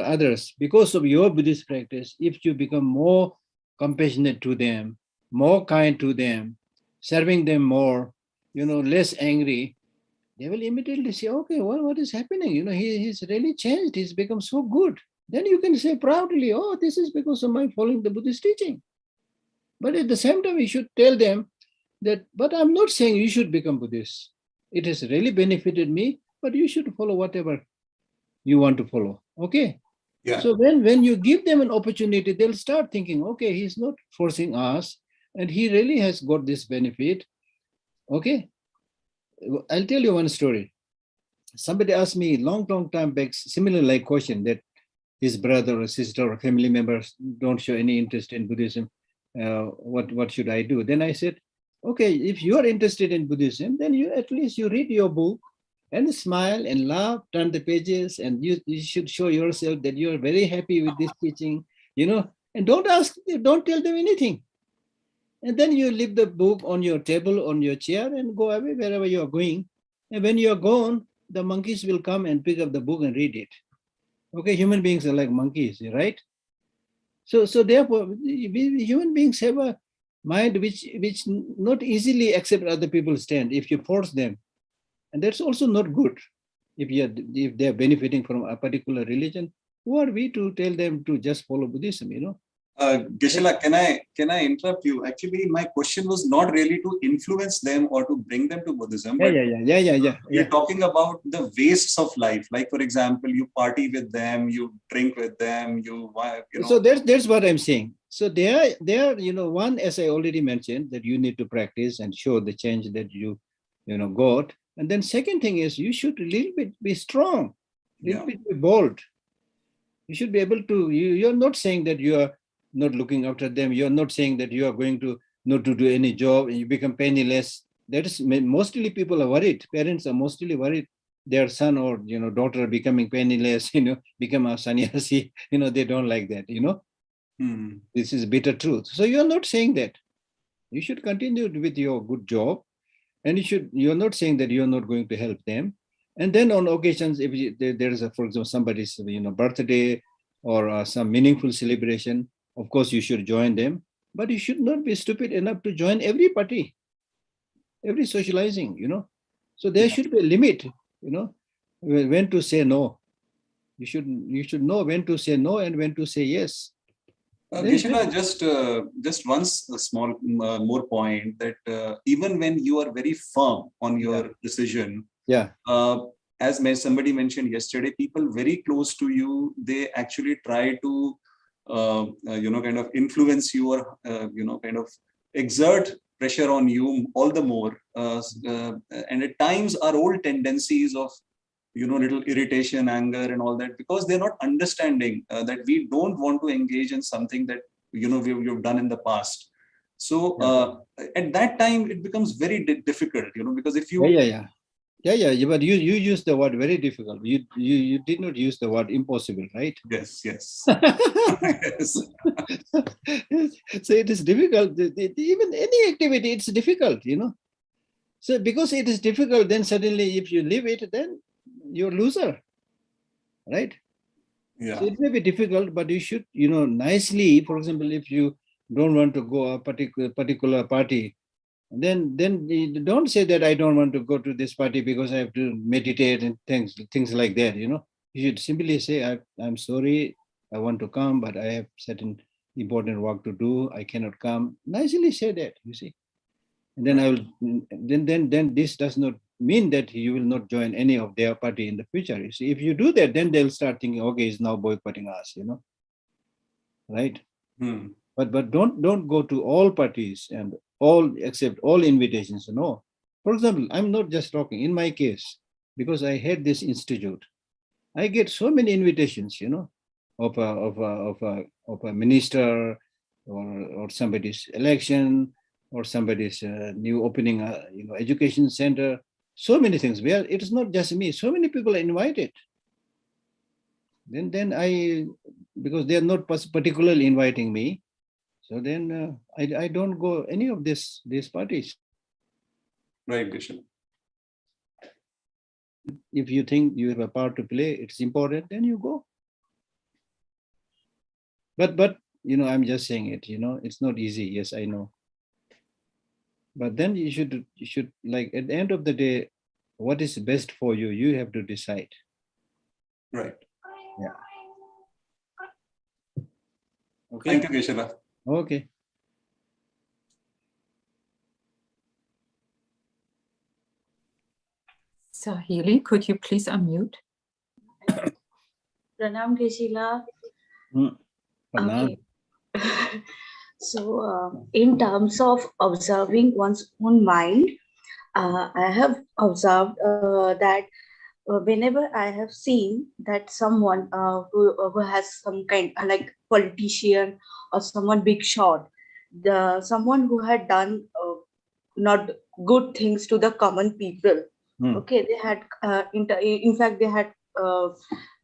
B: others, because of your Buddhist practice, if you become more compassionate to them, more kind to them, serving them more, less angry, they will immediately say, okay, what is happening? He's really changed. He's become so good. Then you can say proudly, oh, this is because of my following the Buddhist teaching. But at the same time, you should tell them that, but I'm not saying you should become Buddhist. It has really benefited me, but you should follow whatever you want to follow. Okay.
D: Yeah.
B: So when you give them an opportunity, they'll start thinking, okay, he's not forcing us, and he really has got this benefit. Okay, I'll tell you one story. Somebody asked me long time back, similar like question that his brother or sister or family members don't show any interest in Buddhism. What should I do? Then I said, okay, if you are interested in Buddhism, then you at least you read your book and smile and laugh, turn the pages, and you should show yourself that you are very happy with this teaching, and don't tell them anything. And then you leave the book on your table, on your chair, and go away wherever you are going. And when you are gone, the monkeys will come and pick up the book and read it. Okay, human beings are like monkeys, right? So therefore, human beings have a mind which not easily accept other people's stand if you force them. And that's also not good. If they're benefiting from a particular religion, who are we to tell them to just follow Buddhism, you know?
D: Geshe, can I interrupt you? Actually, my question was not really to influence them or to bring them to Buddhism, but we're talking about the wastes of life. Like, for example, you party with them, you drink with them, you know.
B: So that's what I'm saying. So they are, you know, one, as I already mentioned, that you need to practice and show the change that you know, got. And then second thing is you should a little bit be strong, a little bit be bold. You should be able to, you're not saying that you are not looking after them. You're not saying that you are going to not to do any job and you become penniless. That is mostly people are worried. Parents are mostly worried their son or, you know, daughter becoming penniless, you know, become a sannyasi. You know, they don't like that, you know. This is bitter truth. So you're not saying that. You should continue with your good job. And you're not saying that you're not going to help them. And then on occasions, if there is, for example, somebody's, you know, birthday or some meaningful celebration, of course, you should join them. But you should not be stupid enough to join every party, every socializing, you know. So there should be a limit, you know, when to say no. You should know when to say no and when to say yes.
D: Geshe, just one small more point that even when you are very firm on your decision, as somebody mentioned yesterday, people very close to you, they actually try to you know, kind of influence you or you know, kind of exert pressure on you all the more, and at times our old tendencies of, you know, little irritation, anger and all that, because they're not understanding that we don't want to engage in something that, you know, we've done in the past. So at that time it becomes very difficult, you know, because if you
B: but you use the word very difficult. You did not use the word impossible, right?
D: Yes. Yes.
B: So it is difficult. Even any activity, it's difficult, you know. So because it is difficult, then suddenly if you leave it, then you're a loser, right? So it may be difficult, but you should, you know, nicely, for example, if you don't want to go a particular party, then you don't say that I don't want to go to this party because I have to meditate and things like that, you know. You should simply say, I'm sorry, I want to come, but I have certain important work to do. I cannot come. Nicely say that, you see. And then I will. Then this does not mean that you will not join any of their party in the future. You see, if you do that, then they'll start thinking, okay, he's now boycotting us, you know, right? But don't go to all parties and accept all invitations. No. For example, I'm not just talking in my case because I had this institute. I get so many invitations, you know, of a minister or somebody's election or somebody's new opening, you know, education center. So many things where it is not just me. So many people are invited. Then I, because they are not particularly inviting me, so then I don't go any of these parties.
D: Right, Geshe.
B: If you think you have a part to play, it's important, then you go. But you know, I'm just saying it, you know, it's not easy. Yes, I know. But then you should like at the end of the day, what is best for you, you have to decide.
D: Right.
B: Yeah. Okay.
D: Thank you, Geshe.
B: Okay.
A: Sahili, could you please unmute?
E: Pranam Geshe.
B: Okay.
E: So, in terms of observing one's own mind, I have observed that whenever I have seen that someone who has some kind like politician or someone big shot, someone who had done not good things to the common people. Okay, they had in fact they had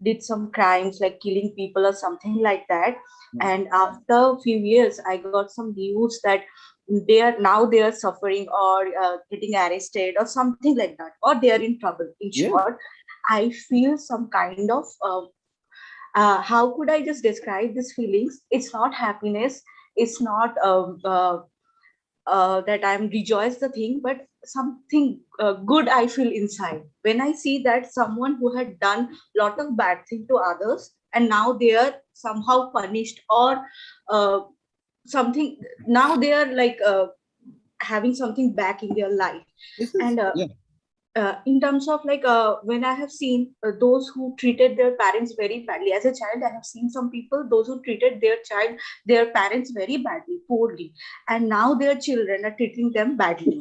E: did some crimes like killing people or something like that. And after a few years, I got some news that they are suffering or getting arrested or something like that, or they are in trouble. In
B: Yeah.
E: short, I feel some kind of how could I just describe these feelings? It's not happiness. It's not that I'm rejoiced the thing, but something good I feel inside when I see that someone who had done lot of bad thing to others and now they are somehow punished, or uh, something, now they are like having something back in their life.
B: This is,
E: And
B: yeah.
E: in terms of like when I have seen those who treated their parents very badly as a child, I have seen some people, those who treated their parents very badly, poorly, and now their children are treating them badly.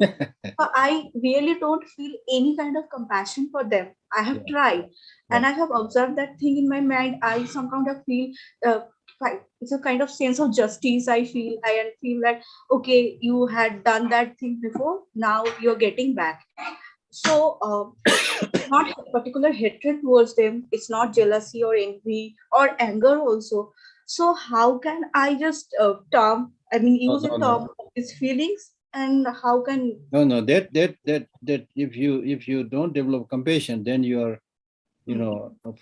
E: I really don't feel any kind of compassion for them. I have
B: Yeah.
E: tried, and
B: Yeah.
E: I have observed that thing in my mind. I some kind of feel uh, it's a kind of sense of justice. I feel that okay, you had done that thing before, now you're getting back. So it's not a particular hatred towards them. It's not jealousy or envy or anger also. So how can I just use a term of these feelings, and how can
B: No, that if you don't develop compassion, then you are,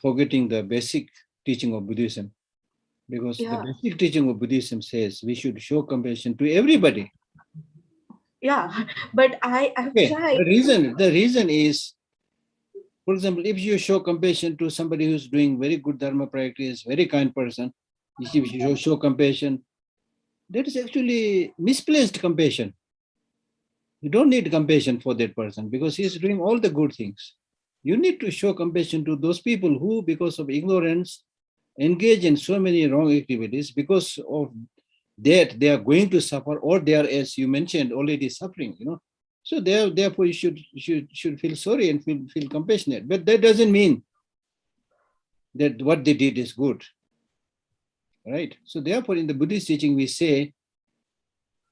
B: forgetting the basic teaching of Buddhism. Because the
E: yeah
B: basic teaching of Buddhism says we should show compassion to everybody.
E: yeah but I've
B: Okay.
E: tried.
B: The reason is, for example, if you show compassion to somebody who's doing very good dharma practice, very kind person, if you show compassion, that is actually misplaced compassion. You don't need compassion for that person because he's doing all the good things. You need to show compassion to those people who, because of ignorance, engage in so many wrong activities. Because of that, they are going to suffer, or they are, as you mentioned, already suffering. So therefore, you should feel sorry and feel compassionate. But that doesn't mean that what they did is good, right? So therefore, in the Buddhist teaching, we say,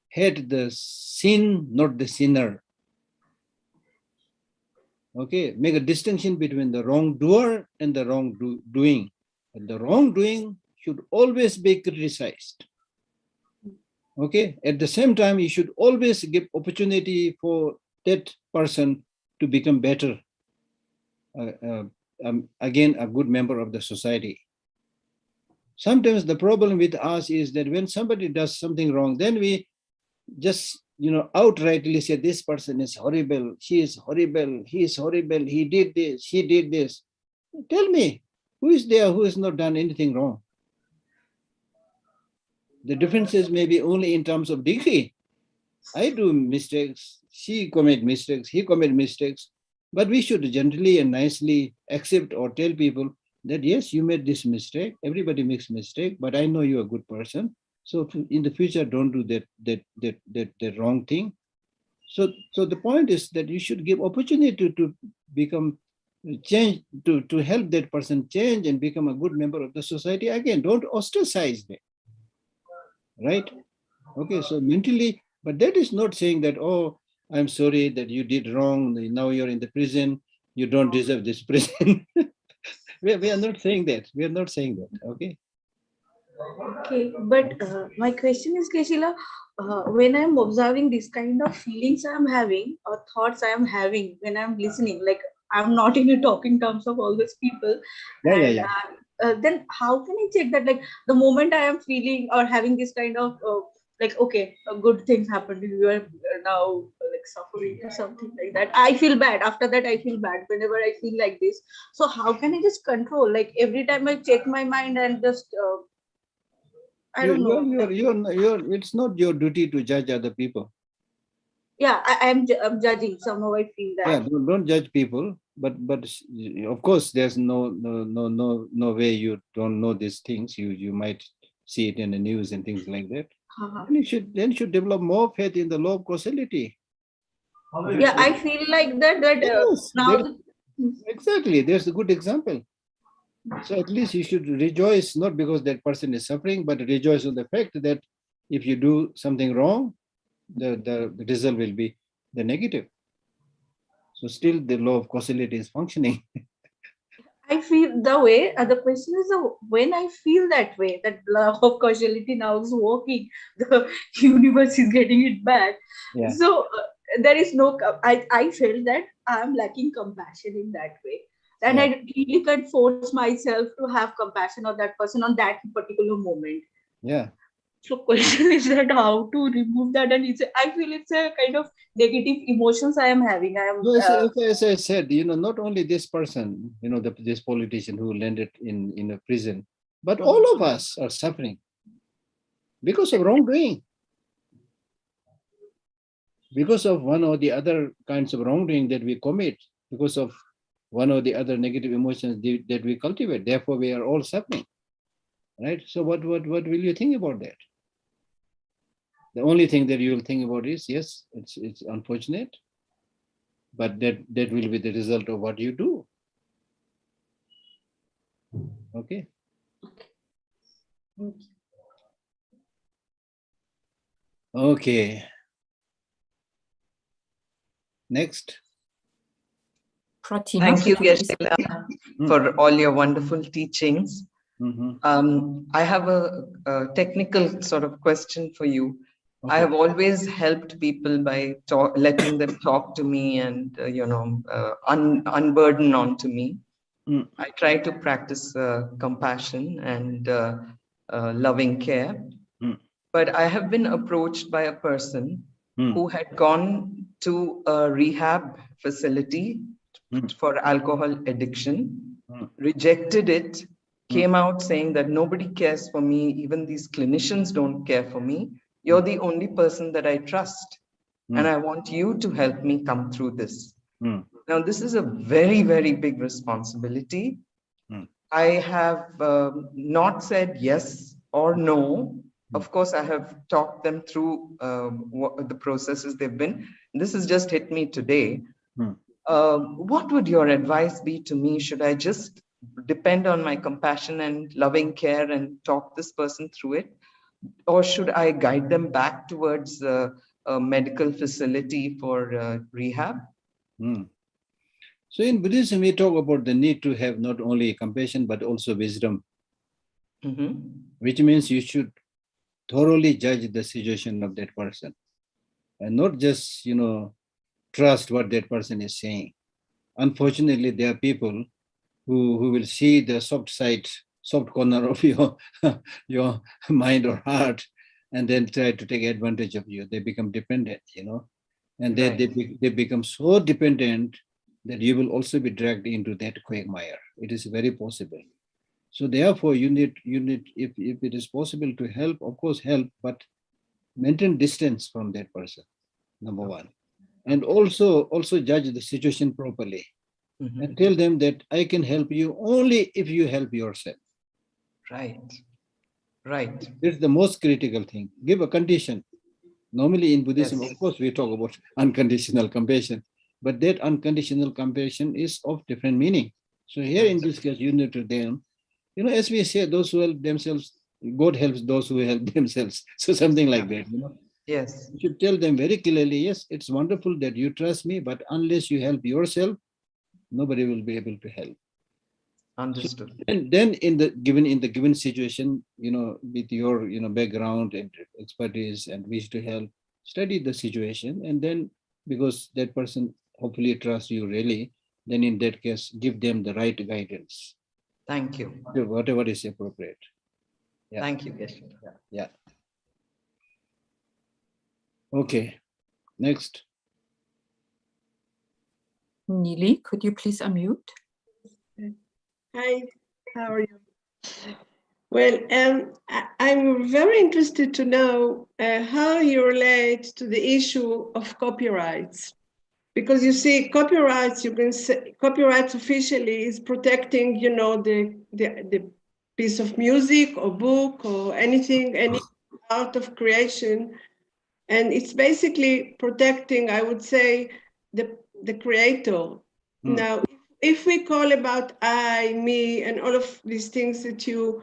B: hate the sin, not the sinner. Okay, make a distinction between the wrongdoer and the wrongdoing. And the wrongdoing should always be criticized. Okay, at the same time, you should always give opportunity for that person to become better. Again, a good member of the society. Sometimes the problem with us is that when somebody does something wrong, then we just outrightly say this person is horrible, she is horrible, he is horrible, he did this, she did this. Tell me, who is there who has not done anything wrong? The differences may be only in terms of degree. I do mistakes, she commit mistakes, he commit mistakes, but we should gently and nicely accept or tell people that yes, you made this mistake, everybody makes mistake, but I know you're a good person. So in the future, don't do that wrong thing. So the point is that you should give opportunity to become change, to help that person change and become a good member of the society. Again, don't ostracize them, right? Okay, so mentally, but that is not saying that, oh, I'm sorry that you did wrong, now you're in the prison, you don't deserve this prison. we are not saying that. We are not saying that. Okay.
E: Okay, but my question is, Keshila, when I'm observing this kind of feelings I'm having or thoughts I am having when I'm listening, like I'm not in a talking terms of all these people, and
B: Yeah.
E: then how can I check that, like the moment I am feeling or having this kind of like, okay, good things happen to you, you are now like suffering or something like that. I feel bad. After that, I feel bad whenever I feel like this. So how can I just control? Like every time I check my mind and just I don't know.
B: It's not your duty to judge other people.
E: Yeah, I'm judging. Somehow I feel
B: Yeah,
E: that.
B: don't judge people, but of course there's no way you don't know these things. You might see it in the news and things like that.
E: Uh-huh.
B: And you should develop more faith in the law of causality.
E: Yeah, I feel like that.
B: Yes,
E: Now.
B: exactly. There's a good example. So at least you should rejoice, not because that person is suffering, but rejoice on the fact that if you do something wrong, the result will be the negative. So still the law of causality is functioning.
E: I feel the way, the question is when I feel that way, that law of causality now is working, the universe is getting it back.
B: Yeah.
E: So there is no, I felt that I'm lacking compassion in that way. And
B: Yeah.
E: I really can't force myself to have compassion on that person on that particular moment.
B: Yeah.
E: So question is that how to remove that, and I feel it's a kind of negative emotions I am having. I am
B: No, as I said, not only this person, this politician who landed in a prison, but all of us are suffering because of wrongdoing, because of one or the other kinds of wrongdoing that we commit, because of one or the other negative emotions that we cultivate. Therefore, we are all suffering, right? So what will you think about that? The only thing that you will think about is, yes, it's unfortunate, but that will be the result of what you do. Okay. Okay. Next.
A: Pratima,
F: Thank you,
A: could please-
F: Geshe, for all your wonderful teachings.
B: Mm-hmm.
F: I have a technical sort of question for you.
B: Okay.
F: I have always helped people by letting them talk to me and, unburden onto me.
B: Mm.
F: I try to practice compassion and loving care.
B: Mm.
F: But I have been approached by a person
B: Mm.
F: who had gone to a rehab facility for alcohol addiction, rejected it, came out saying that nobody cares for me, even these clinicians don't care for me. You're the only person that I trust, and I want you to help me come through this. Now, this is a very, very big responsibility. I have not said yes or no. Of course, I have talked them through what the processes they've been. This has just hit me today. What would your advice be to me? Should I just depend on my compassion and loving care and talk this person through it? Or should I guide them back towards a medical facility for rehab?
B: So in Buddhism, we talk about the need to have not only compassion, but also wisdom, which means you should thoroughly judge the situation of that person and not just, trust what that person is saying. Unfortunately, there are people who will see the soft corner of your mind or heart, and then try to take advantage of you. They become dependent, and they become so dependent that you will also be dragged into that quagmire. It is very possible. So therefore, you need if it is possible to help, of course help, but maintain distance from that person, number one. And also judge the situation properly. And tell them that I can help you only if you help yourself.
F: Right.
B: It's the most critical thing. Give a condition. Normally in Buddhism, of course, we talk about unconditional compassion, but that unconditional compassion is of different meaning. So here in this case, you need to them, as we say, those who help themselves, God helps those who help themselves. So something like that,
F: Yes.
B: You should tell them very clearly, yes, it's wonderful that you trust me, but unless you help yourself, nobody will be able to help.
F: Understood.
B: So, and then in the given situation, with your background and expertise and wish to help, study the situation, and then because that person hopefully trusts you really, then in that case, give them the right guidance.
F: Thank you.
B: Whatever is appropriate. Yeah.
F: Thank you, Geshe.
B: Yeah. Okay. Next.
A: Neely, could you please unmute?
G: Hi, how are you? Well, I'm very interested to know how you relate to the issue of copyrights. Because you see, copyrights, you can say, copyrights officially is protecting, the piece of music or book or anything, any art of creation. And it's basically protecting, I would say, the creator. Now, if we call about I, me, and all of these things that you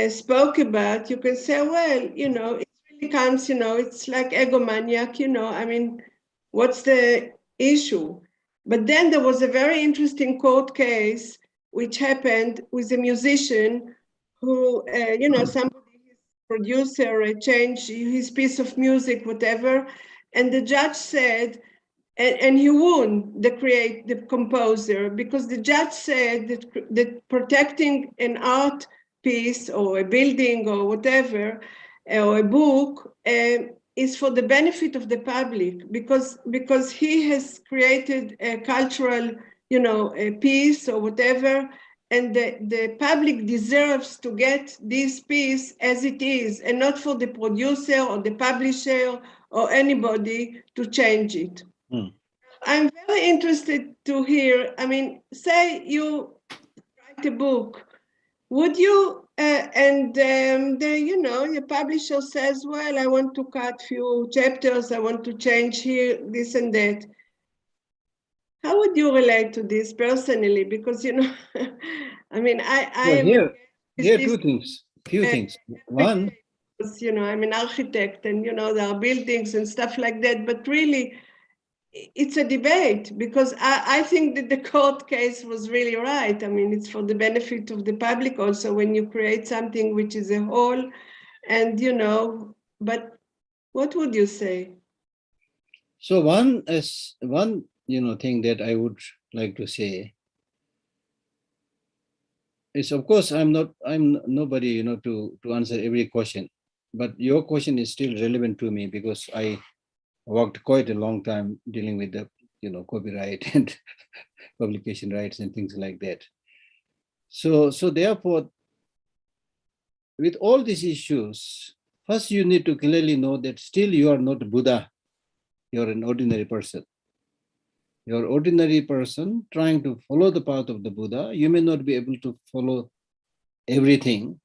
G: spoke about, you can say, well, it really comes, it's like egomaniac, I mean, what's the issue? But then there was a very interesting court case which happened with a musician who, somebody, his producer, changed his piece of music, whatever, and the judge said, and he won the composer, because the judge said that protecting an art piece or a building or whatever, or a book, is for the benefit of the public, because he has created a cultural, a piece or whatever, and the public deserves to get this piece as it is, and not for the producer or the publisher or anybody to change it. I'm very interested to hear, say you write a book, would you, your publisher says, well, I want to cut few chapters, I want to change here, this and that. How would you relate to this personally? Because,
B: Here are two things, few things. One,
G: I'm an architect, and, there are buildings and stuff like that, but really, it's a debate, because I think that the court case was really right. It's for the benefit of the public also when you create something which is a whole, and but what would you say?
B: so one thing that I would like to say is, of course, I'm nobody, to answer every question, but your question is still relevant to me because I worked quite a long time dealing with the, copyright and publication rights and things like that. So therefore, with all these issues, first you need to clearly know that still you are not Buddha. You're an ordinary person. You're an ordinary person trying to follow the path of the Buddha. You may not be able to follow everything.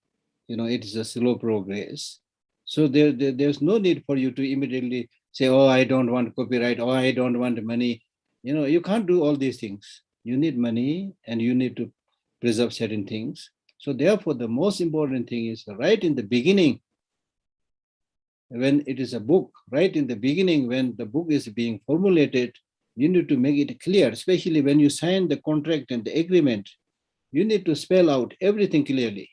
B: It is a slow progress. So there's no need for you to immediately say, oh, I don't want copyright, oh, I don't want money. You can't do all these things. You need money and you need to preserve certain things. So therefore, the most important thing is right in the beginning, when it is a book, right in the beginning, when the book is being formulated, you need to make it clear, especially when you sign the contract and the agreement, you need to spell out everything clearly.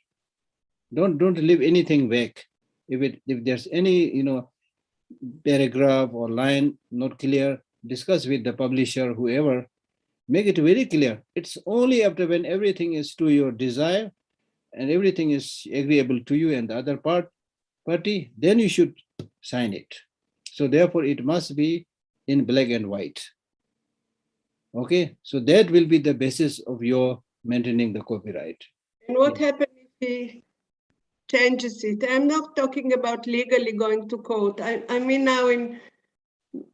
B: Don't leave anything back. If there's any, paragraph or line not clear, discuss with the publisher, whoever, make it very clear. It's only after when everything is to your desire and everything is agreeable to you and the other party, then you should sign it. So therefore, it must be in black and white. Okay, so that will be the basis of your maintaining the copyright.
G: And what happens if he changes it? I'm not talking about legally going to court. I mean now in,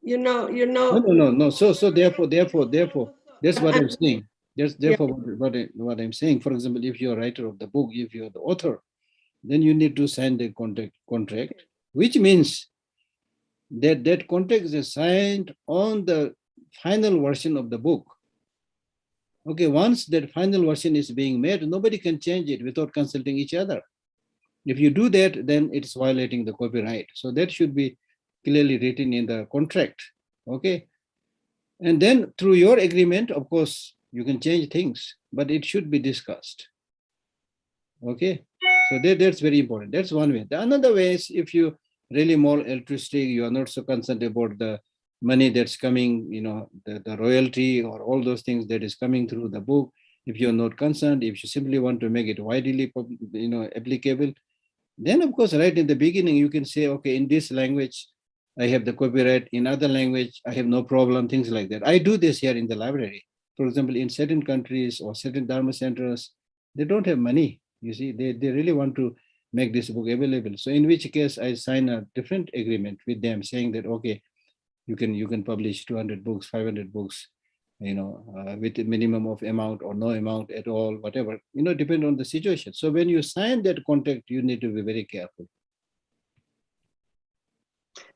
B: No. So therefore, that's what I'm saying. Therefore what I'm saying. For example, if you're a writer of the book, if you're the author, then you need to sign the contract, which means that contract is signed on the final version of the book. Okay, once that final version is being made, nobody can change it without consulting each other. If you do that, then it's violating the copyright. So that should be clearly written in the contract. Okay. And then through your agreement, of course, you can change things, but it should be discussed. Okay. So that's very important. That's one way. The another way is if you really more altruistic, you are not so concerned about the money that's coming, the royalty or all those things that is coming through the book. If you're not concerned, if you simply want to make it widely, applicable, then of course, right in the beginning, you can say, okay, in this language, I have the copyright. In other language, I have no problem, things like that. I do this here in the library. For example, in certain countries or certain Dharma centers, they don't have money. You see, they really want to make this book available. So in which case I sign a different agreement with them saying that, okay, you can publish 200 books, 500 books, with a minimum of amount or no amount at all, whatever, depend on the situation. So when you sign that contract, you need to be very careful.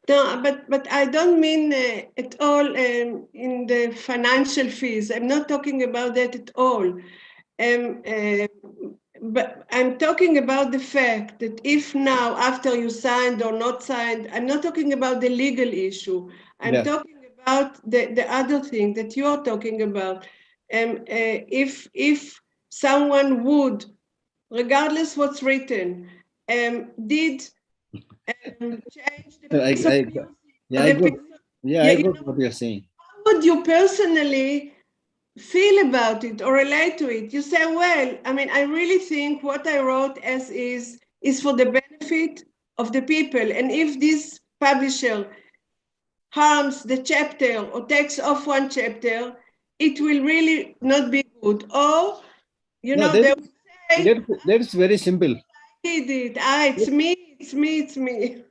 G: No, but I don't mean at all in the financial fees. I'm not talking about that at all. But I'm talking about the fact that if now, after you signed or not signed, I'm not talking about the legal issue. I'm talking about the other thing that you're talking about. If someone would, regardless what's written, did change the piece of music.
B: I got what you're saying.
G: How would you personally feel about it or relate to it? You say, well, I mean, I really think what I wrote as is for the benefit of the people. And if this publisher harms the chapter or takes off one chapter, it will really not be good. Or, you know, they would say,
B: that's very simple.
G: I did it. It's me.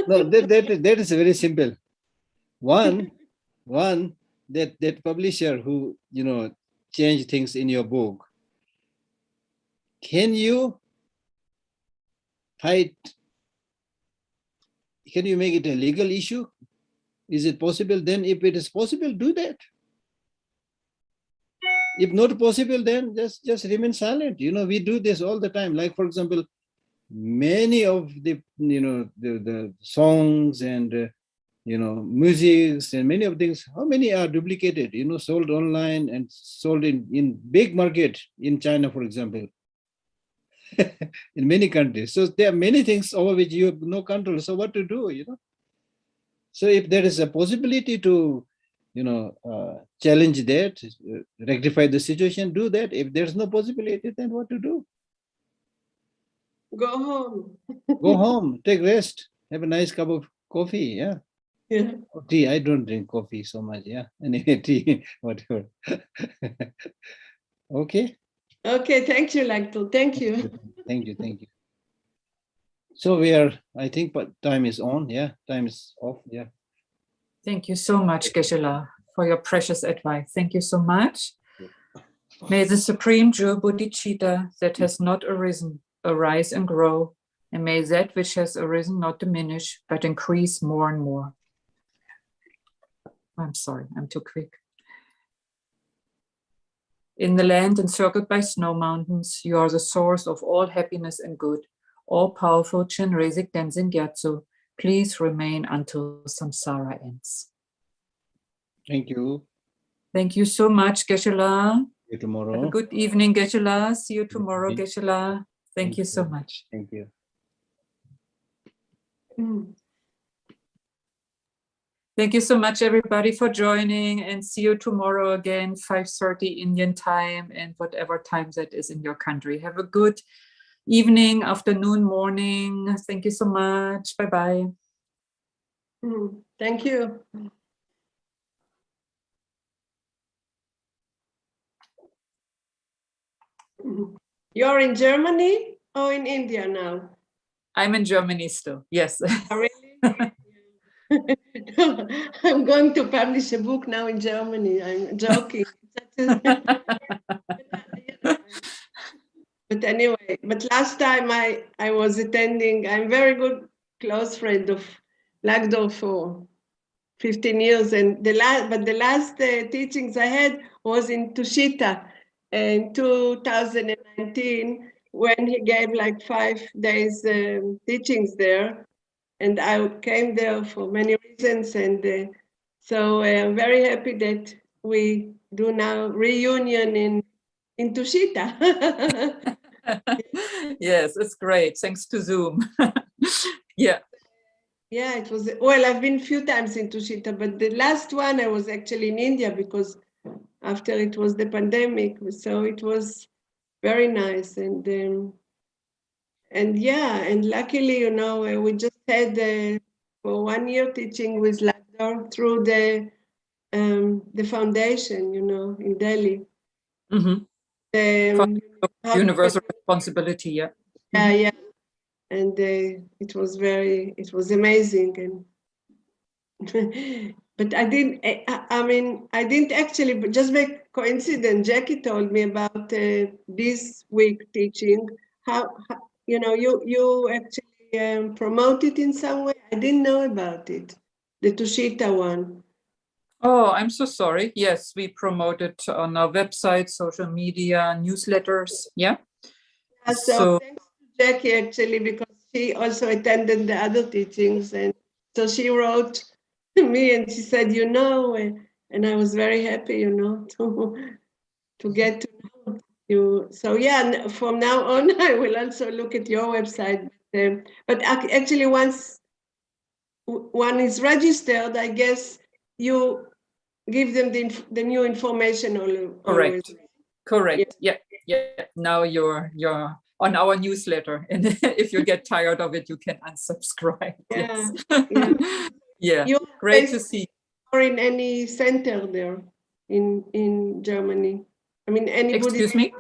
B: No, that is very simple. One, that publisher who, you know, changed things in your book, can you fight? Can you make it a legal issue? Is it possible? Then if it is possible, do that. If not possible, then just remain silent. You know, we do this all the time. Like, for example, many of the, you know, the songs and, you know, musics and many of things, how many are duplicated, you know, sold online and sold in big market in China, for example, in many countries. So there are many things over which you have no control. So what to do, you know? So if there is a possibility to, you know, challenge that, rectify the situation, do that. If there's no possibility, then what to do?
G: Go home.
B: Go home, take rest, have a nice cup of coffee, yeah.
G: Yeah.
B: Or tea, I don't drink coffee so much, yeah. Anyway, tea, whatever. Okay.
G: Okay, thank you, Lhakdor. Thank you.
B: Thank you. So we are, I think, but time is on, yeah. Time is off, yeah.
A: Thank you so much, Geshe, for your precious advice. Thank you so much. May the supreme jewel bodhicitta that has not arisen arise and grow, and may that which has arisen not diminish, but increase more and more. I'm sorry, I'm too quick. In the land encircled by snow mountains, you are the source of all happiness and good. All-powerful Chenrezig Tenzin Gyatso, please remain until samsara ends.
B: Thank you.
A: Thank you so much, Geshe.
B: See you tomorrow.
A: Have a good evening, Geshe. See you tomorrow, Geshe. Thank you so much.
B: Thank you.
A: Thank you so much, everybody, for joining, and see you tomorrow again, 5:30 Indian time, and whatever time that is in your country. Have a good evening, afternoon, morning. Thank you so much. Bye-bye.
G: Thank you. You're in Germany or in India now?
A: I'm in Germany still, yes.
G: Really? I'm going to publish a book now in Germany. I'm joking. But anyway, but last time I was attending, I'm very good close friend of Lhakdor for 15 years. And the last teachings I had was in Tushita in 2019, when he gave like 5 days teachings there. And I came there for many reasons. And so I'm very happy that we do now reunion in Tushita.
A: Yes, it's great. Thanks to Zoom. Yeah.
G: Yeah, it was, well, I've been a few times in Tushita, but the last one I was actually in India because after it was the pandemic. So it was very nice. And yeah, and luckily, you know, we just had for 1 year teaching with Lhakdor through the foundation, you know, in Delhi.
A: Mm-hmm. Universal responsibility, yeah.
G: Yeah. And it was amazing. And but I didn't actually, but just by coincidence, Jackie told me about this week teaching, how you know, you actually promote it in some way. I didn't know about it, the Tushita one.
A: Oh, I'm so sorry. Yes, we promote it on our website, social media, newsletters. Yeah.
G: So thanks to Jackie, actually, because she also attended the other teachings. And so she wrote to me and she said, you know, and I was very happy, you know, to get to know So yeah, from now on, I will also look at your website. But actually, once one is registered, I guess you give them the new information always.
A: Correct. Yeah. Now you're on our newsletter, and if you get tired of it, you can unsubscribe.
G: Yeah.
A: Yeah.
G: You're
A: Great to see.
G: Or in any center there in Germany? I mean, any
A: Excuse me?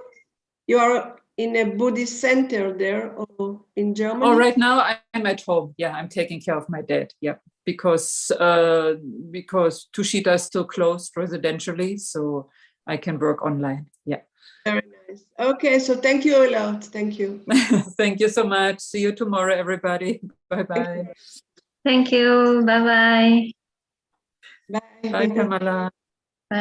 G: You are in a Buddhist center there or in Germany?
A: Oh, right now I'm at home. Yeah, I'm taking care of my dad. Yeah, because Tushita is still closed residentially, so I can work online. Yeah.
G: Very nice. Okay, so thank you a lot. Thank you.
A: Thank you so much. See you tomorrow, everybody. Bye-bye.
H: Thank you. Bye-bye.
G: Bye.
A: Bye, Kamala.
H: Bye.